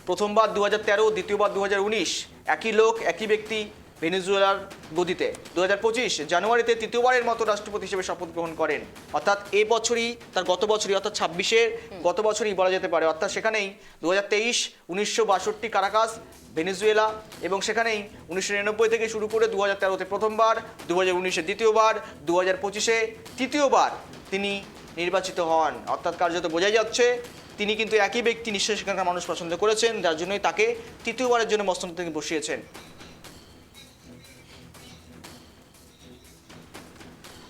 প্রথমবার 2013, দ্বিতীয়বার 2019, একই লোক একই ব্যক্তি ভেনেজুয়েলার গদিতে। 2025 জানুয়ারিতে তৃতীয়বারের মতো রাষ্ট্রপতি হিসেবে শপথ গ্রহণ করেন, অর্থাৎ এই বছরই তার গত বছরই, অর্থাৎ 26-এর গত বছরই বলা যেতে পারে। অর্থাৎ সেখানেই 2023 1962 কারাকাস ভেনেজুয়েলা, এবং সেখানেই 1999 থেকে শুরু করে 2013-তে প্রথমবার, 2019-এ দ্বিতীয়বার, 2025-এ তৃতীয়বার তিনি নির্বাচিত হন। অর্থাৎ কার্যত বোঝাই যাচ্ছে তিনি কিন্তু একই ব্যক্তি, নিশ্চয়ই সেখানকার মানুষ পছন্দ করেছেন, যার জন্যই তাকে তৃতীয়বারের জন্য মস্তক থেকে বসিয়েছেন।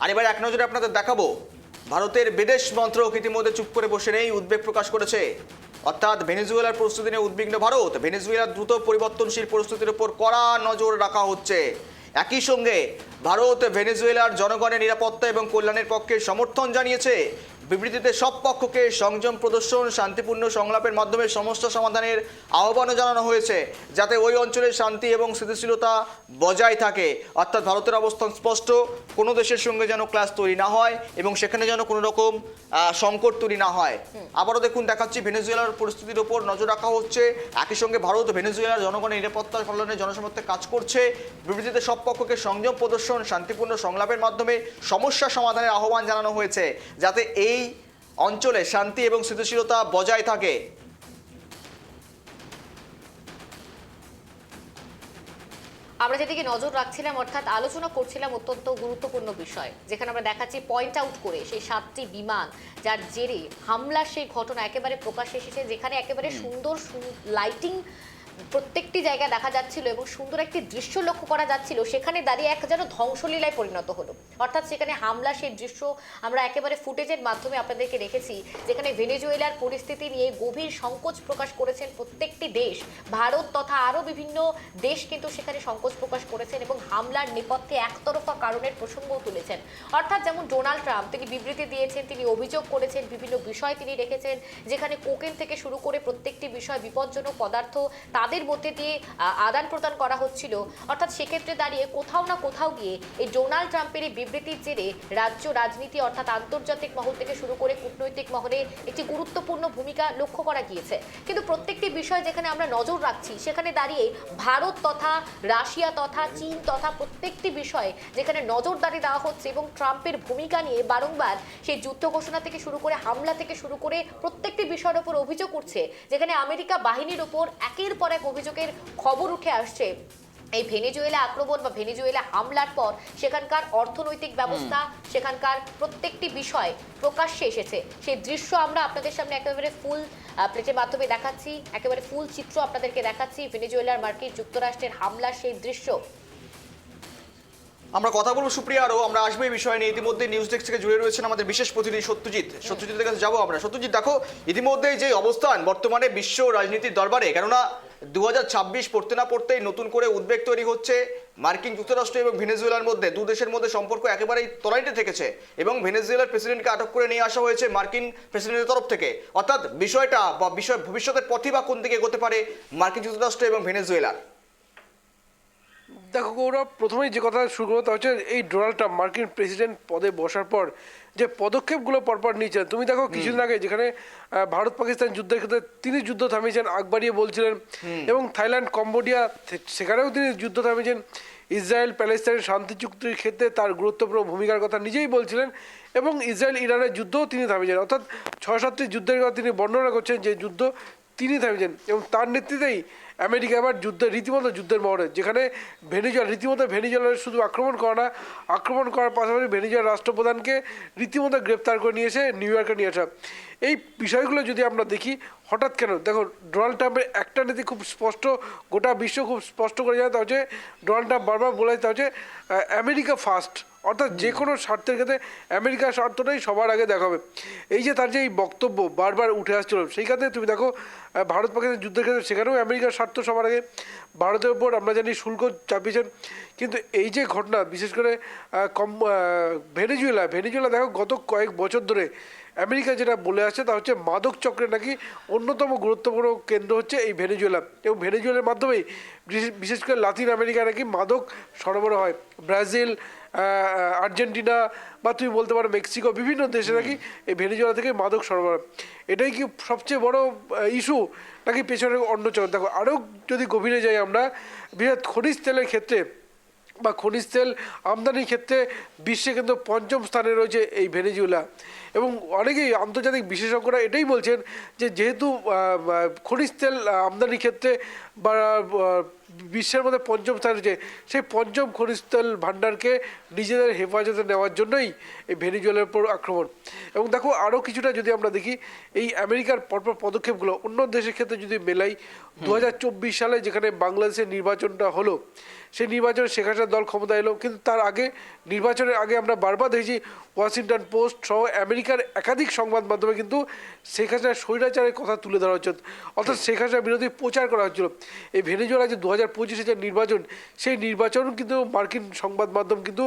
আর এবার এক নজরে আপনাদের দেখাবো, ভারতের বিদেশ মন্ত্রক ইতিমধ্যে চুপ করে বসে নেই, উদ্বেগ প্রকাশ করেছে। অর্থাৎ ভেনেজুয়েলার পরিস্থিতি নিয়ে উদ্বিগ্ন ভারত। ভেনেজুয়েলার দ্রুত পরিবর্তনশীল পরিস্থিতির উপর কড়া নজর রাখা হচ্ছে। একই সঙ্গে ভারত ভেনেজুয়েলার জনগণের নিরাপত্তা এবং কল্যাণের পক্ষে সমর্থন জানিয়েছে। বিবৃতিতে সব পক্ষকে সংযম প্রদর্শন, শান্তিপূর্ণ সংলাপের মাধ্যমে সমস্যা সমাধানের আহ্বানও জানানো হয়েছে, যাতে ওই অঞ্চলের শান্তি এবং স্থিতিশীলতা বজায় থাকে। অর্থাৎ ভারতের অবস্থান স্পষ্ট, কোনো দেশের সঙ্গে যেন ক্লাশ তৈরি না হয় এবং সেখানে যেন কোনো রকম সংকট তৈরি না হয়। আবারও দেখুন দেখাচ্ছি, ভেনেজুয়েলার পরিস্থিতির উপর নজর রাখা হচ্ছে। একই সঙ্গে ভারত ভেনেজুয়েলার জনগণের নিরাপত্তা কল্যাণে জনসমর্থে কাজ করছে। বিবৃতিতে সব পক্ষকে সংযম প্রদর্শন, শান্তিপূর্ণ সংলাপের মাধ্যমে সমস্যা সমাধানের আহ্বান জানানো হয়েছে, যাতে এই অঞ্চলে শান্তি এবং স্থিতিশীলতা বজায় থাকে। আমরা যেদিকে নজর রাখছিলাম, অর্থাৎ আলোচনা করছিলাম অত্যন্ত গুরুত্বপূর্ণ বিষয়, যেখানে আমরা দেখাচ্ছি পয়েন্ট আউট করে সেই 7টি বিমান যার জেরে হামলার সেই ঘটনা একেবারে প্রকাশ্যে এসেছে, যেখানে একেবারে সুন্দর লাইটিং প্রত্যেকটি জায়গায় দেখা যাচ্ছিল এবং সুন্দর একটি দৃশ্য লক্ষ্য করা যাচ্ছিল, সেখানে দাঁড়িয়ে এক যেন ধ্বংসলীলায় পরিণত হলো। অর্থাৎ সেখানে হামলা, সেই দৃশ্য আমরা একেবারে ফুটেজের মাধ্যমে আপনাদেরকে রেখেছি, যেখানে ভেনেজুয়েলার পরিস্থিতি নিয়ে গভীর সংকোচ প্রকাশ করেছেন প্রত্যেকটি দেশ, ভারত তথা আরও বিভিন্ন দেশ কিন্তু সেখানে সংকোচ প্রকাশ করেছেন এবং হামলার নেপথ্যে একতরফা কারণের প্রসঙ্গও তুলেছেন। অর্থাৎ যেমন ডোনাল্ড ট্রাম্প তিনি বিবৃতি দিয়েছেন, তিনি অভিযোগ করেছেন, বিভিন্ন বিষয় তিনি রেখেছেন, যেখানে কোকেন থেকে শুরু করে প্রত্যেকটি বিষয়, বিপজ্জনক পদার্থ তাদের মধ্যে দিয়ে আদান প্রদান করা হচ্ছিল। অর্থাৎ সেক্ষেত্রে দাঁড়িয়ে কোথাও না কোথাও গিয়ে এই ডোনাল্ড ট্রাম্পের এই বিবৃতির জেরে রাজ্য রাজনীতি, অর্থাৎ আন্তর্জাতিক মহল থেকে শুরু করে কূটনৈতিক মহলে একটি গুরুত্বপূর্ণ ভূমিকা লক্ষ্য করা গিয়েছে। কিন্তু প্রত্যেকটি বিষয় যেখানে আমরা নজর রাখছি, সেখানে দাঁড়িয়ে ভারত তথা রাশিয়া তথা চীন তথা প্রত্যেকটি বিষয়ে যেখানে নজরদারি দেওয়া হচ্ছে এবং ট্রাম্পের ভূমিকা নিয়ে বারংবার সেই যুদ্ধ ঘোষণা থেকে শুরু করে হামলা থেকে শুরু করে প্রত্যেকটি বিষয়ের উপর অভিযোগ উঠছে, যেখানে আমেরিকা বাহিনীর উপর একের পর এক অভিযোগের খবর উঠে আসছে। এই ভেনেজুয়েলা আক্রমণ বা ভেনেজুয়েলা হামলার পর সেখানকার অর্থনৈতিক ব্যবস্থা, সেখানকার প্রত্যেকটি বিষয় প্রকাশ্যে এসেছে। সেই দৃশ্য আমরা আপনাদের সামনে একেবারে ফুল প্লেটের মাধ্যমে দেখাচ্ছি, একেবারে ফুল চিত্র আপনাদেরকে দেখাচ্ছি ভেনেজুয়েলার মার্কিন যুক্তরাষ্ট্রের হামলার সেই দৃশ্য। আমরা কথা বলবো সুপ্রিয়া, আরও আমরা আসবো এই বিষয় নিয়ে। ইতিমধ্যে নিউজ ডেস্ক থেকে জুড়ে রয়েছেন আমাদের বিশেষ প্রতিনিধি সত্যজিতের কাছে যাবো আমরা। সত্যজিৎ, দেখো ইতিমধ্যে যে অবস্থান বর্তমানে বিশ্ব রাজনীতির দরবারে, কেননা 2026 পড়তে না পড়তেই নতুন করে উদ্বেগ তৈরি হচ্ছে মার্কিন যুক্তরাষ্ট্র এবং ভেনেজুয়েলার মধ্যে। দু দেশের মধ্যে সম্পর্ক একেবারেই তলানিতে থেকেছে এবং ভেনেজুয়েলার প্রেসিডেন্টকে আটক করে নিয়ে আসা হয়েছে মার্কিন প্রেসিডেন্টের তরফ থেকে। অর্থাৎ বিষয়টা বা ভবিষ্যতের পথই বা কোন দিকে এগোতে পারে মার্কিন যুক্তরাষ্ট্র এবং ভেনেজুয়েলার? দেখো গৌরব, প্রথমেই যে কথা শুরু করতে হচ্ছে এই ডোনাল্ড ট্রাম্প মার্কিন প্রেসিডেন্ট পদে বসার পর যে পদক্ষেপগুলো পরপর নিয়েছেন। তুমি দেখো কিছুদিন আগে যেখানে ভারত পাকিস্তান যুদ্ধের ক্ষেত্রে তিনি যুদ্ধ থামিয়েছেন, আগ বাড়িয়ে বলছিলেন, এবং থাইল্যান্ড কম্বোডিয়া সেখানেও তিনি যুদ্ধ থামিয়েছেন। ইসরায়েল প্যালেস্তাইনের শান্তি চুক্তির ক্ষেত্রে তার গুরুত্বপূর্ণ ভূমিকার কথা নিজেই বলছিলেন, এবং ইসরায়েল ইরানের যুদ্ধও তিনি থামিয়েছেন। অর্থাৎ 6-7টি যুদ্ধের কথা তিনি বর্ণনা করছেন যে যুদ্ধ তিনি থামিয়েছেন, এবং তার নেতৃত্বেই আমেরিকা এবার রীতিমতো যুদ্ধের মহড়ে, যেখানে ভেনেজুয়েলার শুধু আক্রমণ করার পাশাপাশি ভেনেজুয়েলার রাষ্ট্রপ্রধানকে রীতিমতো গ্রেপ্তার করে নিয়ে এসে নিউ ইয়র্কে নিয়ে আসা। এই বিষয়গুলো যদি আমরা দেখি, হঠাৎ কেন, দেখো ডোনাল্ড ট্রাম্পের একটা নীতি খুব স্পষ্ট, গোটা বিশ্ব খুব স্পষ্ট করে যায়, তা হচ্ছে ডোনাল্ড ট্রাম্প বারবার বলে, তা হচ্ছে আমেরিকা ফার্স্ট। অর্থাৎ যে কোনো স্বার্থের ক্ষেত্রে আমেরিকার স্বার্থটাই সবার আগে দেখাবে। এই যে তার যে এই বক্তব্য বারবার উঠে আসছিল, সেই ক্ষেত্রে তুমি দেখো ভারত পাকিস্তান যুদ্ধের ক্ষেত্রে সেখানেও আমেরিকার স্বার্থ সবার আগে। ভারতের ওপর আমরা জানি শুল্ক চাপিয়েছেন, কিন্তু এই যে ঘটনা বিশেষ করে ভেনেজুয়েলা দেখো গত কয়েক বছর ধরে আমেরিকা যেটা বলে আসছে তা হচ্ছে মাদক চক্রের নাকি অন্যতম গুরুত্বপূর্ণ কেন্দ্র হচ্ছে এই ভেনেজুয়েলা, এবং ভেনেজুয়েলার মাধ্যমেই বিশেষ করে লাতিন আমেরিকা নাকি মাদক সরবরাহ হয়। ব্রাজিল, আর্জেন্টিনা বা তুমি বলতে পারো মেক্সিকো, বিভিন্ন দেশে নাকি এই ভেনেজুয়েলা থেকে মাদক সরবরাহ। এটাই কি সবচেয়ে বড় ইস্যু নাকি পেছনে অন্য চক্র? দেখো আরও যদি গভীরে যাই আমরা, বৃহৎ খনিজ তেলের ক্ষেত্রে বা খনিজ তেল আমদানির ক্ষেত্রে বিশ্বে কিন্তু 5ম স্থানে রয়েছে এই ভেনেজুয়েলা, এবং অনেকেই আন্তর্জাতিক বিশেষজ্ঞরা এটাই বলছেন যে যেহেতু খনিজ তেল আমদানির ক্ষেত্রে বা বিশ্বের মধ্যে 5ম স্থানে রয়েছে, সেই 5ম খনিজ তেল ভাণ্ডারকে নিজেদের হেফাজতে নেওয়ার জন্যই এই ভেনেজুয়েলার উপর আক্রমণ। এবং দেখো আরও কিছুটা যদি আমরা দেখি, এই আমেরিকার পরপর পদক্ষেপগুলো অন্য দেশের ক্ষেত্রে যদি মেলাই, 2024 সালে যেখানে বাংলাদেশের নির্বাচনটা হলো, সেই নির্বাচনে শেখ হাসিনার দল ক্ষমতা এলো, কিন্তু তার আগে নির্বাচনের আগে আমরা বারবার দেখেছি ওয়াশিংটন পোস্ট সহ আমেরিকার একাধিক সংবাদ মাধ্যমে কিন্তু শেখ হাসিনার স্বৈরাচারের কথা তুলে ধরা হচ্ছে, অর্থাৎ শেখ হাসিনার বিরোধী প্রচার করা হচ্ছিল। এই ভেনেজুয়েলা যে 2025-এ যে নির্বাচন, সেই নির্বাচন কিন্তু মার্কিন সংবাদ মাধ্যম কিন্তু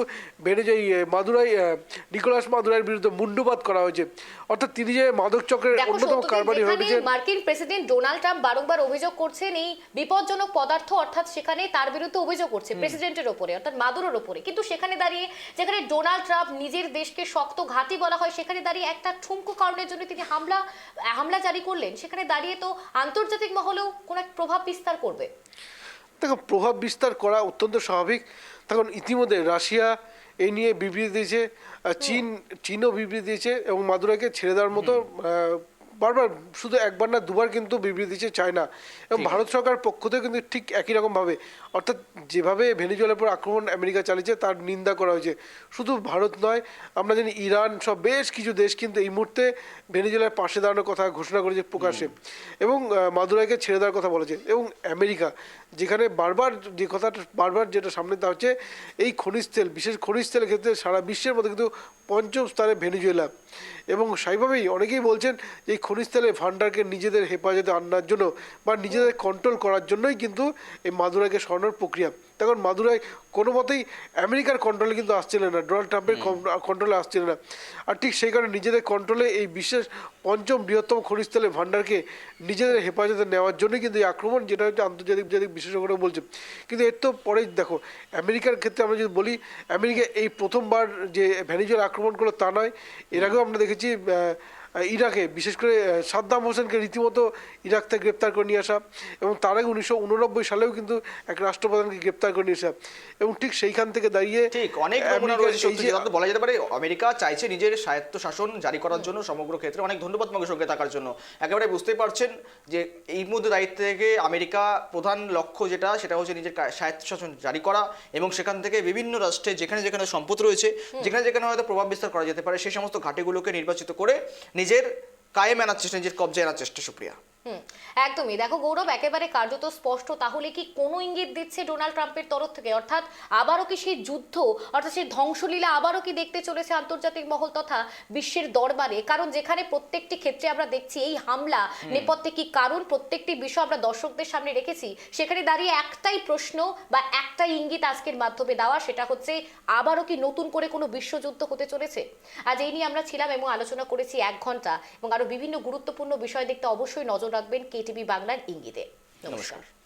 নিকোলাস মাদুরাইয়ের বিরুদ্ধে মুন্ডুপাত করা হয়েছে, অর্থাৎ তিনি যে মাদক চক্রের অন্যতম কারবারি হয়ে উঠেছেন। মার্কিন প্রেসিডেন্ট ডোনাল্ড ট্রাম্প বারংবার অভিযোগ করছেন এই বিপজ্জনক পদার্থ, অর্থাৎ সেখানে তার বিরুদ্ধে অভিযোগ করছে প্রেসিডেন্টের ওপরে, অর্থাৎ মাদুরোর ওপরে, কিন্তু সেখানে দাঁড়িয়ে যেখানে ডোনাল্ড ট্রাম্প নিজের দেশকে শক্ত ঘাঁটি বলা হয়, সেখানে দাঁড়িয়ে একটা ঠুমকো কারণের জন্য তিনি হামলা জারি করলেন, সেখানে দাঁড়িয়ে তো আন্তর্জাতিক মহলেও কোনো এক প্রভাব বিস্তার করবে। দেখো প্রভাব বিস্তার করা অত্যন্ত স্বাভাবিক। তখন ইতিমধ্যে রাশিয়া এই নিয়ে বিবৃতি দিয়েছে, চীনও বিবৃতি দিয়েছে, এবং মাদুরাইকে ছেড়ে দেওয়ার মতো বারবার, শুধু একবার না দুবার কিন্তু বিবৃতি দিচ্ছে চায়না, এবং ভারত সরকার পক্ষ থেকে কিন্তু ঠিক একই রকমভাবে, অর্থাৎ যেভাবে ভেনেজুয়েলার উপর আক্রমণ আমেরিকা চালিয়েছে তার নিন্দা করা হয়েছে। শুধু ভারত নয়, আমরা জানি ইরান সব বেশ কিছু দেশ কিন্তু এই মুহূর্তে ভেনেজুয়েলার পাশে দাঁড়ানোর কথা ঘোষণা করেছে প্রকাশ্যে, এবং মাদুরাইকে ছেড়ে দেওয়ার কথা বলেছে। এবং আমেরিকা যেখানে বারবার যেটা সামনে তা হচ্ছে এই খনিজ তেল, বিশেষ খনিজ তেলের ক্ষেত্রে সারা বিশ্বের মধ্যে কিন্তু 5ম স্থানে ভেনেজুয়েলা, এবং সেইভাবেই অনেকেই বলছেন যে এই খনিজ তেলের ভান্ডারকে নিজেদের হেফাজতে আনার জন্য বা নিজেদের কন্ট্রোল করার জন্যই কিন্তু এই মাদুরাইকে সরানোর প্রক্রিয়া। তখন মাদুরাই কোনো মতেই আমেরিকার কন্ট্রোলে কিন্তু আসছিলেন না, ডোনাল্ড ট্রাম্পের কন্ট্রোলে আসছিলেন না, আর ঠিক সেই কারণে নিজেদের কন্ট্রোলে এই বিশ্বের 5ম বৃহত্তম খনিজ তেলের ভান্ডারকে নিজেদের হেফাজতে নেওয়ার জন্যই কিন্তু এই আক্রমণ, যেটা হচ্ছে আন্তর্জাতিক বিশেষজ্ঞরা বলছে। কিন্তু এর তো পরেই দেখো আমেরিকার ক্ষেত্রে আমরা যদি বলি, আমেরিকা এই প্রথমবার যে ভেনেজুয়েলা আক্রমণ করলো তা নয়, এর আগেও আমরা দেখেছি ইরাকে বিশেষ করে সাদ্দাম হোসেনকে রীতিমতো ইরাক থেকে গ্রেপ্তার করে নিয়ে আসা, এবং তার আগে 1989 সালেও কিন্তু এক রাষ্ট্রপ্রধানকে গ্রেপ্তার করে নিয়ে আসা, এবং ঠিক সেইখান থেকে দাঁড়িয়ে ঠিক অনেক নমুনা আমেরিকা রয়েছে এই সত্যি যে- যেটা বলা যেতে পারে আমেরিকা চাইছে নিজের স্বায়ত্ত শাসন জারি করার জন্য সমগ্র ক্ষেত্রে। অনেক ধন্যবাদ তোমাকে সঙ্গে থাকার জন্য। একেবারে বুঝতেই পারছেন যে এই মধ্যে দায়িত্ব থেকে আমেরিকা প্রধান লক্ষ্য সেটা হচ্ছে নিজের স্বায়ত্ত শাসন জারি করা, এবং সেখান থেকে বিভিন্ন রাষ্ট্রে যেখানে যেখানে সম্পদ রয়েছে, যেখানে যেখানে হয়তো প্রভাব বিস্তার করা যেতে পারে, সেই সমস্ত ঘাটিগুলোকে নির্বাচিত করে নিজের কায়েম আনার চেষ্টা, নিজের কবজায় আনার চেষ্টা। সুপ্রিয়া, একদমই। দেখো গৌরব, একেবারে কার্যত স্পষ্ট। তাহলে কি কোনো ইঙ্গিত দিচ্ছে ডোনাল্ড ট্রাম্পের তরফ থেকে? অর্থাৎ আবারও কি সেই যুদ্ধ, অর্থাৎ সেই ধ্বংসলীলা আবারও কি দেখতে চলেছে আন্তর্জাতিক মহল তথা বিশ্বের দরবারে? কারণ যেখানে প্রত্যেকটি ক্ষেত্রে আমরা দেখছি এই হামলা নেপথ্যে কি কারণ, প্রত্যেকটি বিষয় আমরা দর্শকদের সামনে রেখেছি। সেখানে দাঁড়িয়ে একটাই প্রশ্ন বা একটাই ইঙ্গিত আজকের মাধ্যমে দেওয়া, সেটা হচ্ছে আবারও কি নতুন করে কোনো বিশ্বযুদ্ধ হতে চলেছে? আজ এই নিয়ে আমরা ছিলাম এবং আলোচনা করেছি 1 ঘন্টা, এবং আরো বিভিন্ন গুরুত্বপূর্ণ বিষয় দেখতে অবশ্যই নজর রাখবেন কেটিভি বাংলার ইঙ্গিতে। নমস্কার।